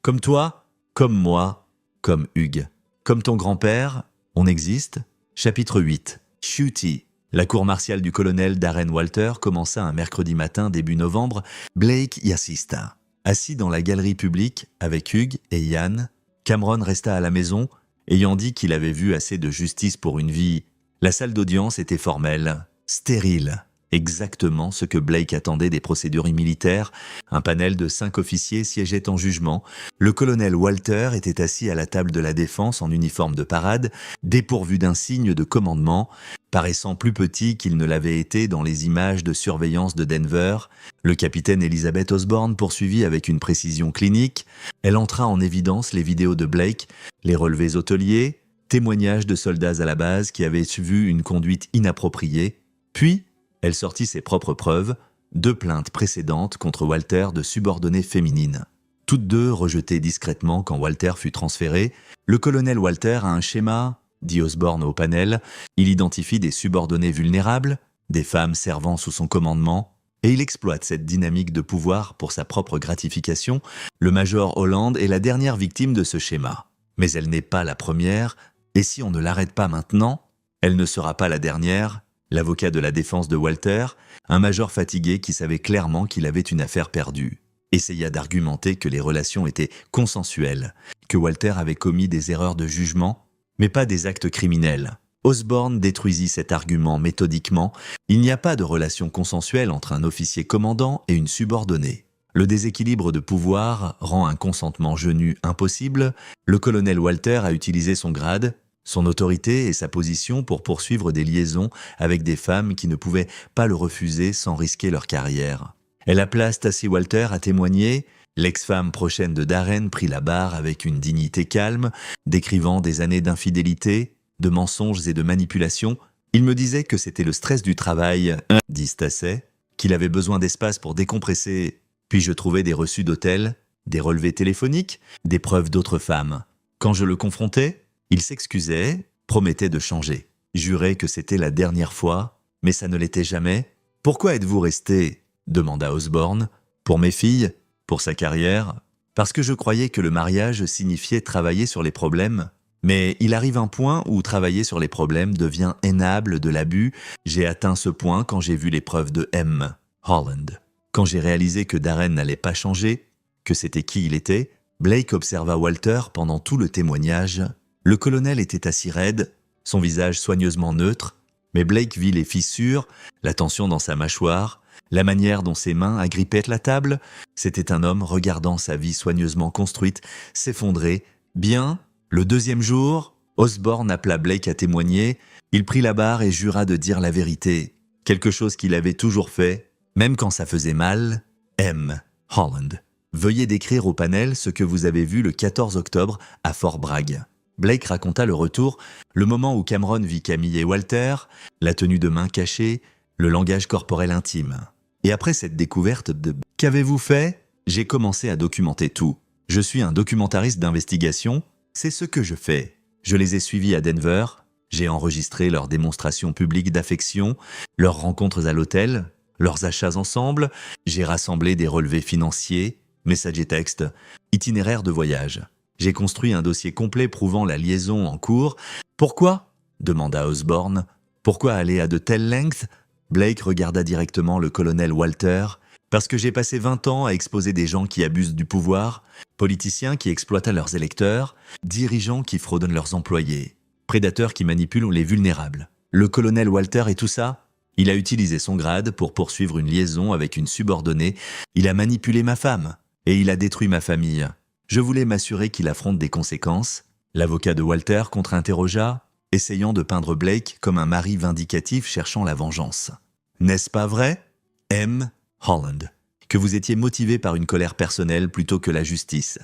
Comme toi, comme moi, comme Hugues. Comme ton grand-père, on existe. Chapitre 8. Shooty. La cour martiale du colonel Darren Walter commença un mercredi matin début novembre. Blake y assista. Assis dans la galerie publique avec Hugues et Ian, Cameron resta à la maison, ayant dit qu'il avait vu assez de justice pour une vie. La salle d'audience était formelle, stérile. Exactement ce que Blake attendait des procédures militaires. Un panel de 5 officiers siégeait en jugement. Le colonel Walter était assis à la table de la défense en uniforme de parade, dépourvu d'un signe de commandement, paraissant plus petit qu'il ne l'avait été dans les images de surveillance de Denver. Le capitaine Elizabeth Osborne poursuivit avec une précision clinique. Elle entra en évidence les vidéos de Blake, les relevés hôteliers, témoignages de soldats à la base qui avaient vu une conduite inappropriée. Puis, elle sortit ses propres preuves, 2 plaintes précédentes contre Walter de subordonnées féminines. Toutes 2 rejetées discrètement quand Walter fut transféré. Le colonel Walter a un schéma, dit Osborne au panel. Il identifie des subordonnées vulnérables, des femmes servant sous son commandement, et il exploite cette dynamique de pouvoir pour sa propre gratification. Le major Holland est la dernière victime de ce schéma. Mais elle n'est pas la première, et si on ne l'arrête pas maintenant, elle ne sera pas la dernière. L'avocat de la défense de Walter, un major fatigué qui savait clairement qu'il avait une affaire perdue, essaya d'argumenter que les relations étaient consensuelles, que Walter avait commis des erreurs de jugement, mais pas des actes criminels. Osborne détruisit cet argument méthodiquement. Il n'y a pas de relation consensuelle entre un officier commandant et une subordonnée. Le déséquilibre de pouvoir rend un consentement genou impossible. Le colonel Walter a utilisé son grade, son autorité et sa position pour poursuivre des liaisons avec des femmes qui ne pouvaient pas le refuser sans risquer leur carrière. Elle appela Stacy Walter à témoigner. L'ex-femme prochaine de Darren prit la barre avec une dignité calme, décrivant des années d'infidélité, de mensonges et de manipulation. Il me disait que c'était le stress du travail, dit Stacy, qu'il avait besoin d'espace pour décompresser. Puis je trouvais des reçus d'hôtel, des relevés téléphoniques, des preuves d'autres femmes. Quand je le confrontais, il s'excusait, promettait de changer. Jurait que c'était la dernière fois, mais ça ne l'était jamais. « Pourquoi êtes-vous resté ?» demanda Osborne. « Pour mes filles, pour sa carrière, parce que je croyais que le mariage signifiait travailler sur les problèmes. Mais il arrive un point où travailler sur les problèmes devient hainable de l'abus. J'ai atteint ce point quand j'ai vu les preuves de M. Holland. Quand j'ai réalisé que Darren n'allait pas changer, que c'était qui il était, Blake observa Walter pendant tout le témoignage. Le colonel était assis raide, son visage soigneusement neutre, mais Blake vit les fissures, la tension dans sa mâchoire, la manière dont ses mains agrippaient la table. C'était un homme regardant sa vie soigneusement construite s'effondrer. Bien, le 2e jour, Osborne appela Blake à témoigner. Il prit la barre et jura de dire la vérité, quelque chose qu'il avait toujours fait, même quand ça faisait mal. M. Holland. Veuillez décrire au panel ce que vous avez vu le 14 octobre à Fort Bragg. Blake raconta le retour, le moment où Cameron vit Camille et Walter, la tenue de main cachée, le langage corporel intime. Et après cette découverte de « Qu'avez-vous fait ?» J'ai commencé à documenter tout. Je suis un documentariste d'investigation, c'est ce que je fais. Je les ai suivis à Denver, j'ai enregistré leurs démonstrations publiques d'affection, leurs rencontres à l'hôtel, leurs achats ensemble, j'ai rassemblé des relevés financiers, messages et textes, itinéraires de voyage. J'ai construit un dossier complet prouvant la liaison en cours. « Pourquoi ?» demanda Osborne. « Pourquoi aller à de telles lengths ?» Blake regarda directement le colonel Walter. Parce que j'ai passé 20 ans à exposer des gens qui abusent du pouvoir, politiciens qui exploitent leurs électeurs, dirigeants qui fraudent leurs employés, prédateurs qui manipulent les vulnérables. Le colonel Walter et tout ça, il a utilisé son grade pour poursuivre une liaison avec une subordonnée, il a manipulé ma femme, et il a détruit ma famille. Je voulais m'assurer qu'il affronte des conséquences. L'avocat de Walter contre-interrogea, essayant de peindre Blake comme un mari vindicatif cherchant la vengeance. N'est-ce pas vrai, M. Holland, que vous étiez motivé par une colère personnelle plutôt que la justice?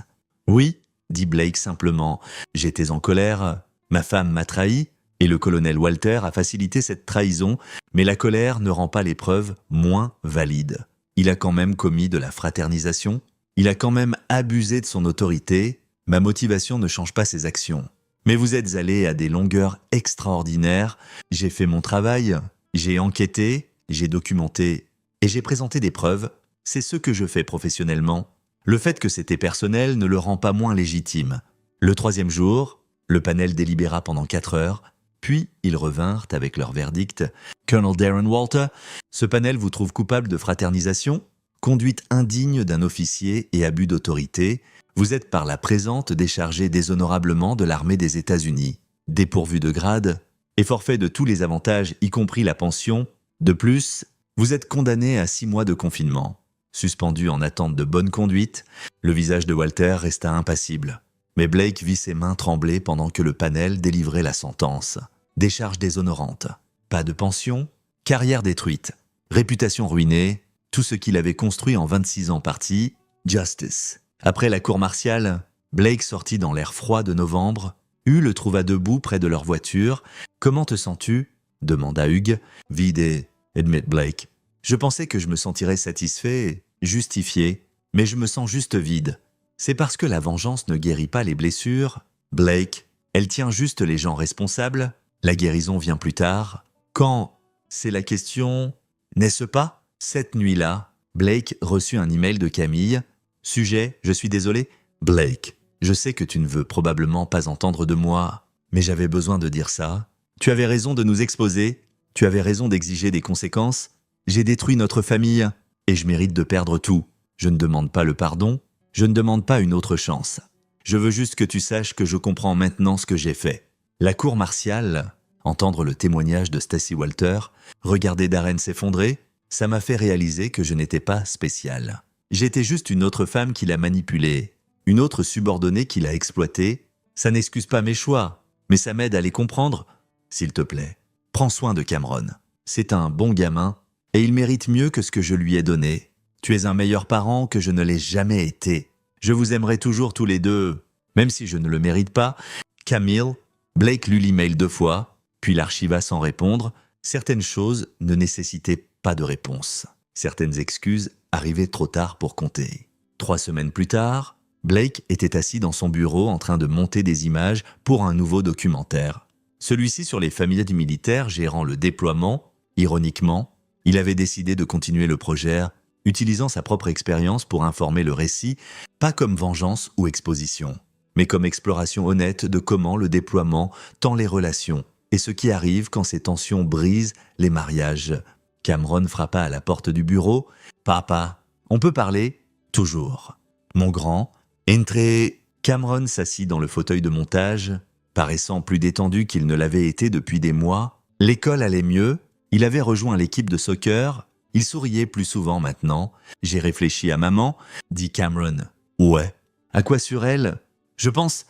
Oui, dit Blake simplement. J'étais en colère, ma femme m'a trahi, et le colonel Walter a facilité cette trahison, mais la colère ne rend pas les preuves moins valides. Il a quand même commis de la fraternisation, il a quand même abusé de son autorité, ma motivation ne change pas ses actions. Mais vous êtes allé à des longueurs extraordinaires, j'ai fait mon travail, j'ai enquêté, j'ai documenté et j'ai présenté des preuves, c'est ce que je fais professionnellement. Le fait que c'était personnel ne le rend pas moins légitime. Le 3e jour, le panel délibéra pendant 4 heures, puis ils revinrent avec leur verdict. Colonel Darren Walter, ce panel vous trouve coupable de fraternisation, conduite indigne d'un officier et abus d'autorité. Vous êtes par la présente déchargé déshonorablement de l'armée des États-Unis, dépourvu de grade et forfait de tous les avantages, y compris la pension. De plus, vous êtes condamné à 6 mois de confinement. Suspendu en attente de bonne conduite, le visage de Walter resta impassible. Mais Blake vit ses mains trembler pendant que le panel délivrait la sentence. Décharge déshonorante, pas de pension, carrière détruite, réputation ruinée, tout ce qu'il avait construit en 26 ans parti, justice. Après la cour martiale, Blake sortit dans l'air froid de novembre. Hugh le trouva debout près de leur voiture. « Comment te sens-tu » demanda Hugh, vide et admit Blake. « Je pensais que je me sentirais satisfait, justifié, mais je me sens juste vide. C'est parce que la vengeance ne guérit pas les blessures. Blake, elle tient juste les gens responsables. La guérison vient plus tard. Quand? C'est la question, n'est-ce pas ?» Cette nuit-là, Blake reçut un email de Camille. Sujet, je suis désolé. Blake, je sais que tu ne veux probablement pas entendre de moi, mais j'avais besoin de dire ça. Tu avais raison de nous exposer. Tu avais raison d'exiger des conséquences. J'ai détruit notre famille et je mérite de perdre tout. Je ne demande pas le pardon. Je ne demande pas une autre chance. Je veux juste que tu saches que je comprends maintenant ce que j'ai fait. La cour martiale, entendre le témoignage de Stacy Walter, regarder Darren s'effondrer, ça m'a fait réaliser que je n'étais pas spécial. J'étais juste une autre femme qui l'a manipulée, une autre subordonnée qui l'a exploitée. Ça n'excuse pas mes choix, mais ça m'aide à les comprendre. S'il te plaît, prends soin de Cameron. C'est un bon gamin et il mérite mieux que ce que je lui ai donné. Tu es un meilleur parent que je ne l'ai jamais été. Je vous aimerai toujours tous les deux, même si je ne le mérite pas. Camille, Blake lut l'email 2 fois, puis l'archiva sans répondre. Certaines choses ne nécessitaient pas de réponse. Certaines excuses arrivaient trop tard pour compter. 3 semaines plus tard, Blake était assis dans son bureau en train de monter des images pour un nouveau documentaire. Celui-ci sur les familles du militaire gérant le déploiement. Ironiquement, il avait décidé de continuer le projet, utilisant sa propre expérience pour informer le récit, pas comme vengeance ou exposition, mais comme exploration honnête de comment le déploiement tend les relations et ce qui arrive quand ces tensions brisent les mariages. Cameron frappa à la porte du bureau. « Papa, on peut parler ?»« Toujours. »« Mon grand, entre... » Cameron s'assit dans le fauteuil de montage, paraissant plus détendu qu'il ne l'avait été depuis des mois. L'école allait mieux, il avait rejoint l'équipe de soccer, il souriait plus souvent maintenant. « J'ai réfléchi à maman, » dit Cameron. « Ouais. À quoi sur elle ? Je pense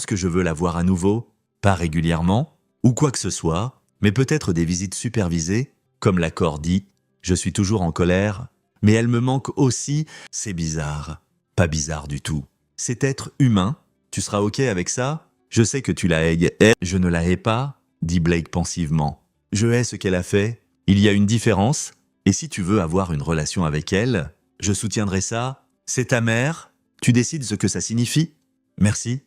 que je veux la voir à nouveau, pas régulièrement, ou quoi que ce soit, mais peut-être des visites supervisées, comme l'accord dit. Je suis toujours en colère, mais elle me manque aussi, c'est bizarre. Pas bizarre du tout. C'est être humain. Tu seras OK avec ça ? Je sais que tu la hais. Je ne la hais pas, dit Blake pensivement. Je hais ce qu'elle a fait. Il y a une différence. Et si tu veux avoir une relation avec elle, je soutiendrai ça. C'est ta mère. Tu décides ce que ça signifie. Merci.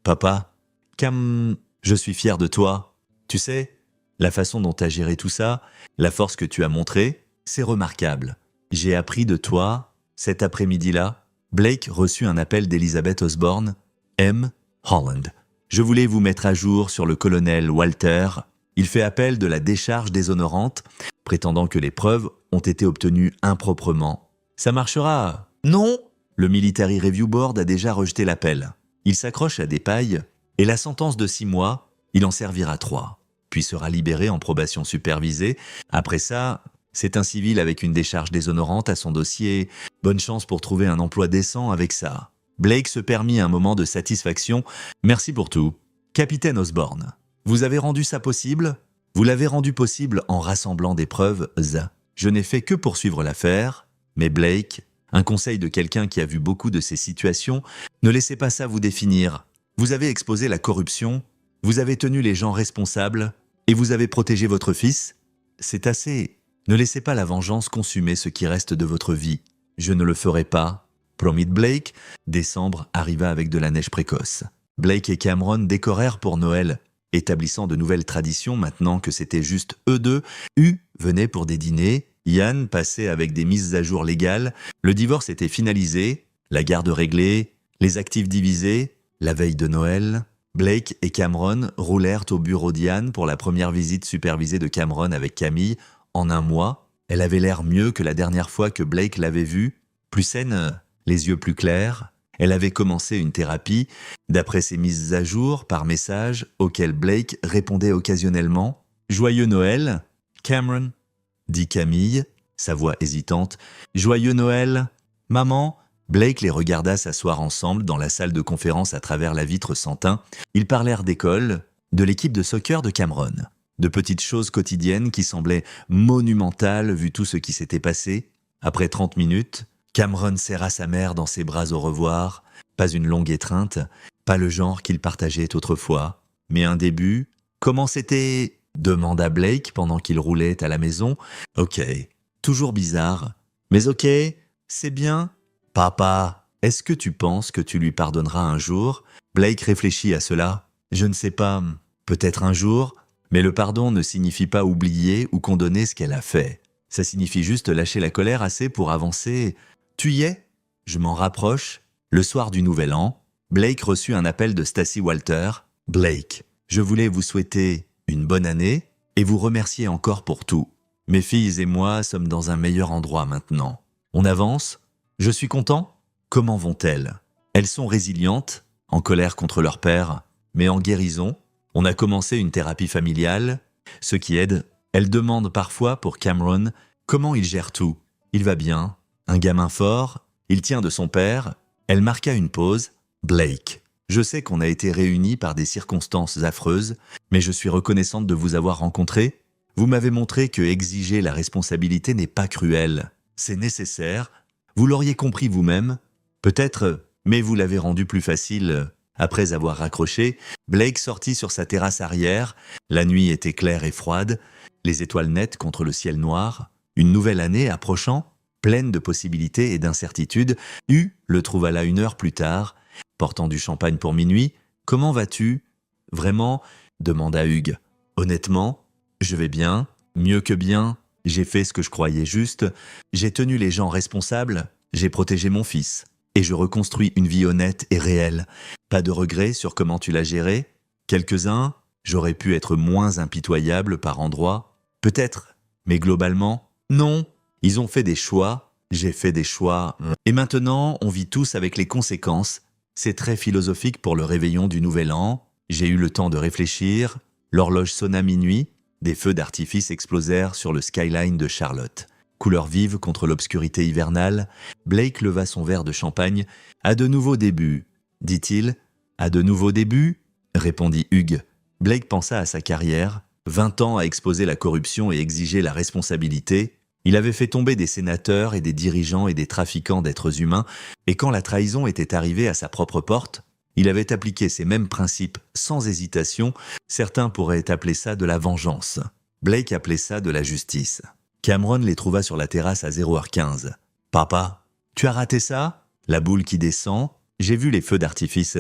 Papa. Je suis fier de toi. Tu sais, la façon dont tu as géré tout ça, la force que tu as montrée, c'est remarquable. J'ai appris de toi, cet après-midi-là. Blake reçut un appel d'Elizabeth Osborne, M. Holland. Je voulais vous mettre à jour sur le colonel Walter. Il fait appel de la décharge déshonorante, prétendant que les preuves ont été obtenues improprement. Ça marchera. Non! Le Military Review Board a déjà rejeté l'appel. Il s'accroche à des pailles et la sentence de 6 mois, il en servira 3, puis sera libéré en probation supervisée. Après ça, c'est un civil avec une décharge déshonorante à son dossier. Bonne chance pour trouver un emploi décent avec ça. Blake se permit un moment de satisfaction. Merci pour tout. Capitaine Osborne, vous avez rendu ça possible? Vous l'avez rendu possible en rassemblant des preuves. Je n'ai fait que poursuivre l'affaire, mais Blake, un conseil de quelqu'un qui a vu beaucoup de ces situations, ne laissez pas ça vous définir. Vous avez exposé la corruption, vous avez tenu les gens responsables et vous avez protégé votre fils. C'est assez. Ne laissez pas la vengeance consumer ce qui reste de votre vie. Je ne le ferai pas. Promit Blake. Décembre arriva avec de la neige précoce. Blake et Cameron décorèrent pour Noël, établissant de nouvelles traditions maintenant que c'était juste eux deux. Venait pour des dîners. Ian passait avec des mises à jour légales. Le divorce était finalisé, la garde réglée, les actifs divisés. La veille de Noël, Blake et Cameron roulèrent au bureau d'Ian pour la première visite supervisée de Cameron avec Camille. En un mois, elle avait l'air mieux que la dernière fois que Blake l'avait vue. Plus saine, les yeux plus clairs. Elle avait commencé une thérapie, d'après ses mises à jour par message auxquelles Blake répondait occasionnellement. « Joyeux Noël, Cameron », dit Camille, sa voix hésitante. « Joyeux Noël, maman ». Blake les regarda s'asseoir ensemble dans la salle de conférence à travers la vitre sans teint. Ils parlèrent d'école, de l'équipe de soccer de Cameron, de petites choses quotidiennes qui semblaient monumentales vu tout ce qui s'était passé. Après 30 minutes, Cameron serra sa mère dans ses bras au revoir. Pas une longue étreinte, pas le genre qu'ils partageaient autrefois, mais un début. Comment c'était ? Demanda Blake pendant qu'il roulait à la maison. Ok, toujours bizarre, mais ok, c'est bien. Papa, est-ce que tu penses que tu lui pardonneras un jour ? Blake réfléchit à cela. Je ne sais pas, peut-être un jour, mais le pardon ne signifie pas oublier ou condamner ce qu'elle a fait. Ça signifie juste lâcher la colère assez pour avancer. Tu y es ? Je m'en rapproche. Le soir du Nouvel An, Blake reçut un appel de Stacy Walter. Blake, je voulais vous souhaiter une bonne année et vous remercier encore pour tout. Mes filles et moi sommes dans un meilleur endroit maintenant. On avance ? Je suis content ? Comment vont-elles ? Elles sont résilientes, en colère contre leur père, mais en guérison. On a commencé une thérapie familiale, ce qui aide. Elles demandent parfois pour Cameron comment il gère tout. Il va bien, un gamin fort, il tient de son père. Elle marqua une pause. Blake, je sais qu'on a été réunis par des circonstances affreuses, mais je suis reconnaissante de vous avoir rencontré. Vous m'avez montré que exiger la responsabilité n'est pas cruel. C'est nécessaire. Vous l'auriez compris vous-même, peut-être, mais vous l'avez rendu plus facile. Après avoir raccroché, Blake sortit sur sa terrasse arrière. La nuit était claire et froide, les étoiles nettes contre le ciel noir. Une nouvelle année approchant, pleine de possibilités et d'incertitudes. Le trouva là 1 heure plus tard, portant du champagne pour minuit. « Comment vas-tu ?»« Vraiment ?» demanda Hugues. « Honnêtement, je vais bien, mieux que bien. J'ai fait ce que je croyais juste, j'ai tenu les gens responsables, j'ai protégé mon fils, et je reconstruis une vie honnête et réelle. Pas de regrets sur comment tu l'as géré ? Quelques-uns, j'aurais pu être moins impitoyable par endroits, peut-être, mais globalement, non. Ils ont fait des choix, j'ai fait des choix, et maintenant on vit tous avec les conséquences. C'est très philosophique pour le réveillon du Nouvel An, j'ai eu le temps de réfléchir, l'horloge sonna minuit. Des feux d'artifice explosèrent sur le skyline de Charlotte. Couleur vive contre l'obscurité hivernale, Blake leva son verre de champagne. « À de nouveaux débuts, dit-il. « À de nouveaux débuts ?» répondit Hugues. Blake pensa à sa carrière. 20 ans à exposer la corruption et exiger la responsabilité. Il avait fait tomber des sénateurs et des dirigeants et des trafiquants d'êtres humains, et quand la trahison était arrivée à sa propre porte, il avait appliqué ces mêmes principes sans hésitation. Certains pourraient appeler ça de la vengeance. Blake appelait ça de la justice. Cameron les trouva sur la terrasse à 0h15. « Papa, tu as raté ça ? La boule qui descend. J'ai vu les feux d'artifice.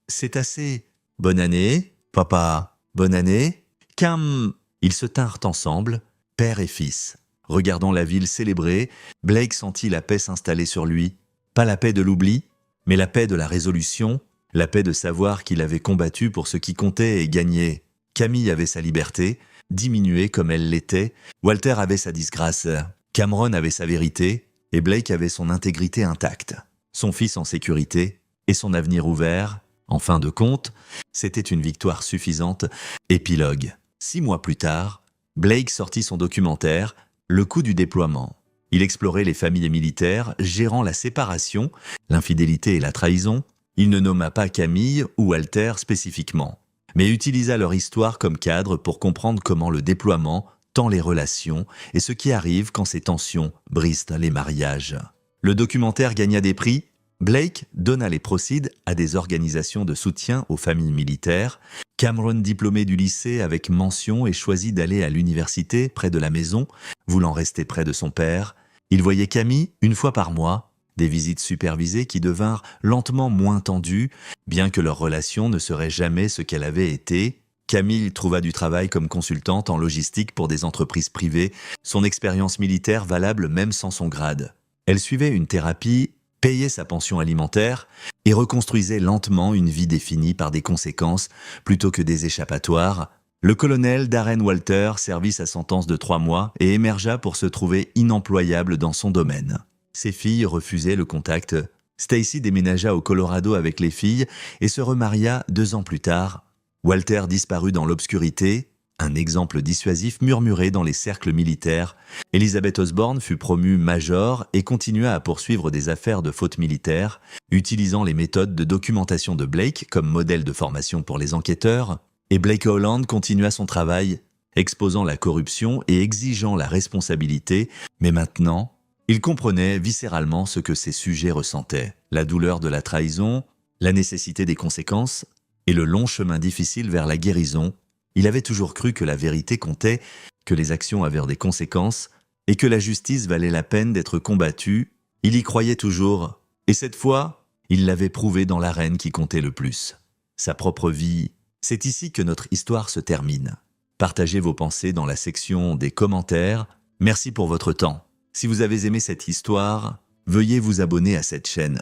C'est assez. Bonne année, papa. Bonne année. Cam. » Ils se tinrent ensemble, père et fils. Regardant la ville célébrer, Blake sentit la paix s'installer sur lui. Pas la paix de l'oubli, mais la paix de la résolution. La paix de savoir qu'il avait combattu pour ce qui comptait et gagné. Camille avait sa liberté, diminuée comme elle l'était. Walter avait sa disgrâce. Cameron avait sa vérité. et Blake avait son intégrité intacte, son fils en sécurité et son avenir ouvert. En fin de compte, c'était une victoire suffisante. Épilogue. 6 mois plus tard, Blake sortit son documentaire « Le coût du déploiement ». Il explorait les familles militaires gérant la séparation, l'infidélité et la trahison. Il ne nomma pas Camille ou Walter spécifiquement, mais utilisa leur histoire comme cadre pour comprendre comment le déploiement tend les relations et ce qui arrive quand ces tensions brisent les mariages. Le documentaire gagna des prix. Blake donna les proceeds à des organisations de soutien aux familles militaires. Cameron, diplômé du lycée avec mention, et choisit d'aller à l'université près de la maison, voulant rester près de son père. Il voyait Camille une fois par mois, des visites supervisées qui devinrent lentement moins tendues, bien que leur relation ne serait jamais ce qu'elle avait été. Camille trouva du travail comme consultante en logistique pour des entreprises privées, son expérience militaire valable même sans son grade. Elle suivait une thérapie, payait sa pension alimentaire et reconstruisait lentement une vie définie par des conséquences plutôt que des échappatoires. Le colonel Darren Walter servit sa sentence de 3 mois et émergea pour se trouver inemployable dans son domaine. Ses filles refusaient le contact. Stacy déménagea au Colorado avec les filles et se remaria 2 ans plus tard. Walter disparut dans l'obscurité, un exemple dissuasif murmuré dans les cercles militaires. Elizabeth Osborne fut promue major et continua à poursuivre des affaires de faute militaire, utilisant les méthodes de documentation de Blake comme modèle de formation pour les enquêteurs. Et Blake Holland continua son travail, exposant la corruption et exigeant la responsabilité, mais maintenant, il comprenait viscéralement ce que ses sujets ressentaient, la douleur de la trahison, la nécessité des conséquences, et le long chemin difficile vers la guérison. Il avait toujours cru que la vérité comptait, que les actions avaient des conséquences, et que la justice valait la peine d'être combattue. Il y croyait toujours, et cette fois, il l'avait prouvé dans l'arène qui comptait le plus. Sa propre vie. C'est ici que notre histoire se termine. Partagez vos pensées dans la section des commentaires. Merci pour votre temps. Si vous avez aimé cette histoire, veuillez vous abonner à cette chaîne.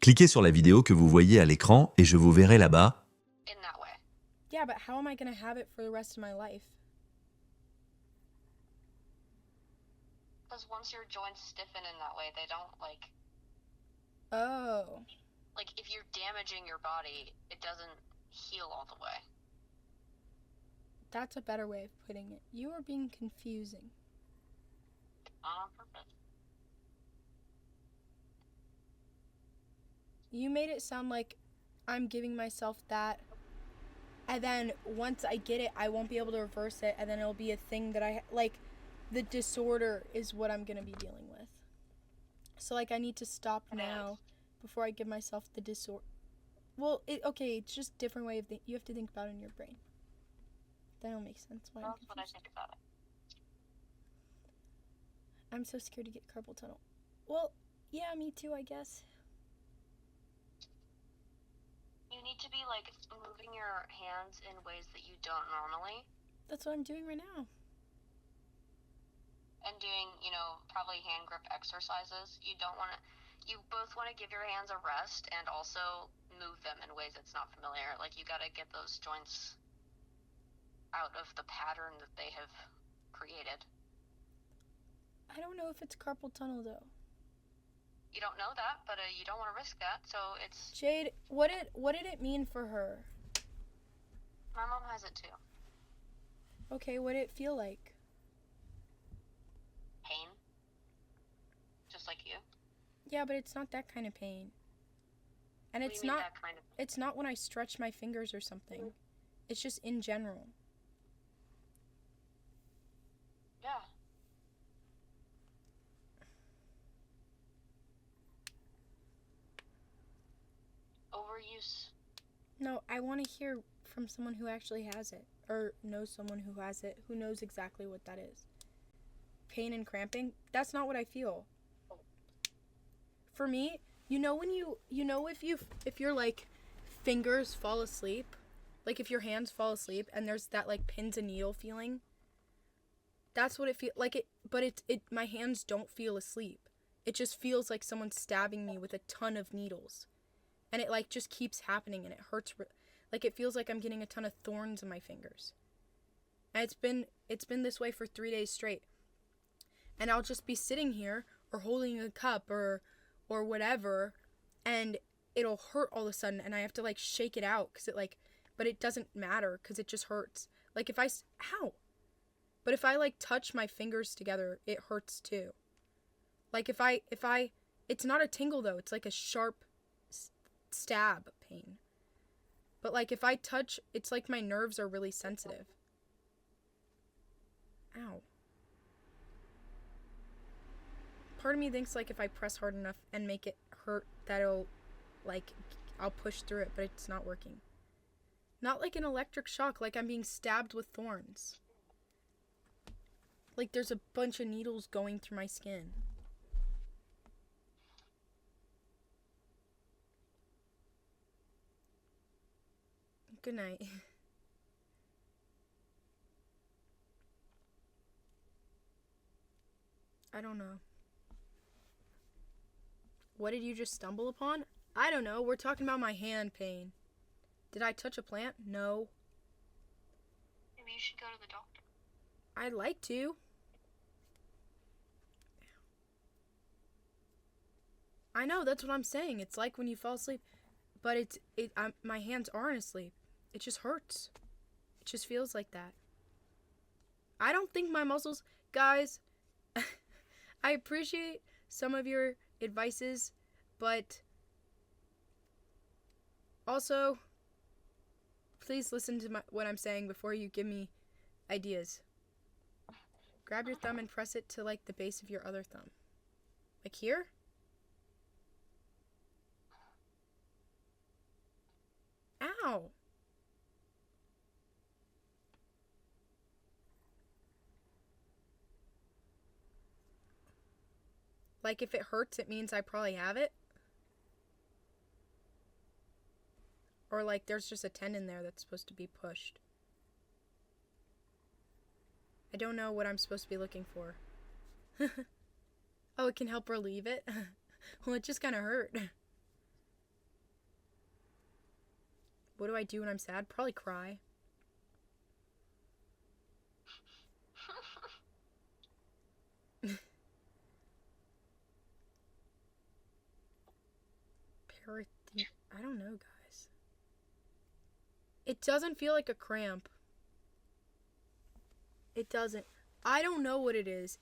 Cliquez sur la vidéo que vous voyez à l'écran et je vous verrai là-bas. In that way. Yeah, but how am I gonna have it for the rest of my life? Because once your joints stiffen in that way, they don't Oh. if you're damaging your body, it doesn't heal all the way. That's a better way of putting it. You are being confusing. Not on purpose. You made it sound like I'm giving myself that, and then once I get it, I won't be able to reverse it, and then it'll be a thing that the disorder is what I'm gonna be dealing with. So, I need to stop now before I give myself the disorder. Well, it's just a different way of you have to think about it in your brain. That don't make sense. Why That's what I think about it. I'm so scared to get carpal tunnel. Well, yeah, me too, I guess. You need to be moving your hands in ways that you don't normally, That's what I'm doing right now. and doing, probably hand grip exercises. You both want to give your hands a rest and also move them in ways that's not familiar. You got to get those joints out of the pattern that they have created. I don't know if it's carpal tunnel though. You don't know that, but you don't want to risk that, so it's... Jade, what did it mean for her? My mom has it too. Okay, what did it feel like? Pain. Just like you. Yeah, but it's not that kind of pain. And What do it's you mean not that kind of... it's not when I stretch my fingers or something. It's just in general. Yeah. Overuse. No, I want to hear from someone who actually has it, or knows someone who has it, who knows exactly what that is. Pain and cramping, that's not what I feel. For me, if your fingers fall asleep, if your hands fall asleep and there's that pins and needle feeling, that's what it feels like. But my hands don't feel asleep. It just feels like someone's stabbing me with a ton of needles. And it just keeps happening, and it hurts. It feels like I'm getting a ton of thorns in my fingers. And it's been this way for 3 days straight. And I'll just be sitting here or holding a cup or whatever, and it'll hurt all of a sudden, and I have to like shake it out because it like, but it doesn't matter because it just hurts. Like if ow. But if I like touch my fingers together, it hurts too. Like if I, it's not a tingle though. It's like a sharp stab pain. But like if I touch, it's like my nerves are really sensitive. Ow. Part of me thinks like if I press hard enough and make it hurt, that it'll like, I'll push through it, but it's not working. Not like an electric shock, like I'm being stabbed with thorns. Like there's a bunch of needles going through my skin. Good night. I don't know. What did you just stumble upon? I don't know. We're talking about my hand pain. Did I touch a plant? No. Maybe you should go to the doctor. I'd like to. I know, that's what I'm saying. It's like when you fall asleep, but my hands aren't asleep. It just hurts. It just feels like that. I don't think my muscles, guys, I appreciate some of your advices, but also, please listen to what I'm saying before you give me ideas. Grab your thumb and press it to like the base of your other thumb. Like here? Ow. Like if it hurts, it means I probably have it. Or like there's just a tendon there that's supposed to be pushed. I don't know what I'm supposed to be looking for. Oh, it can help relieve it? Well, it just kind of hurt. What do I do when I'm sad? Probably cry. I don't know, guys. It doesn't feel like a cramp. It doesn't. I don't know what it is.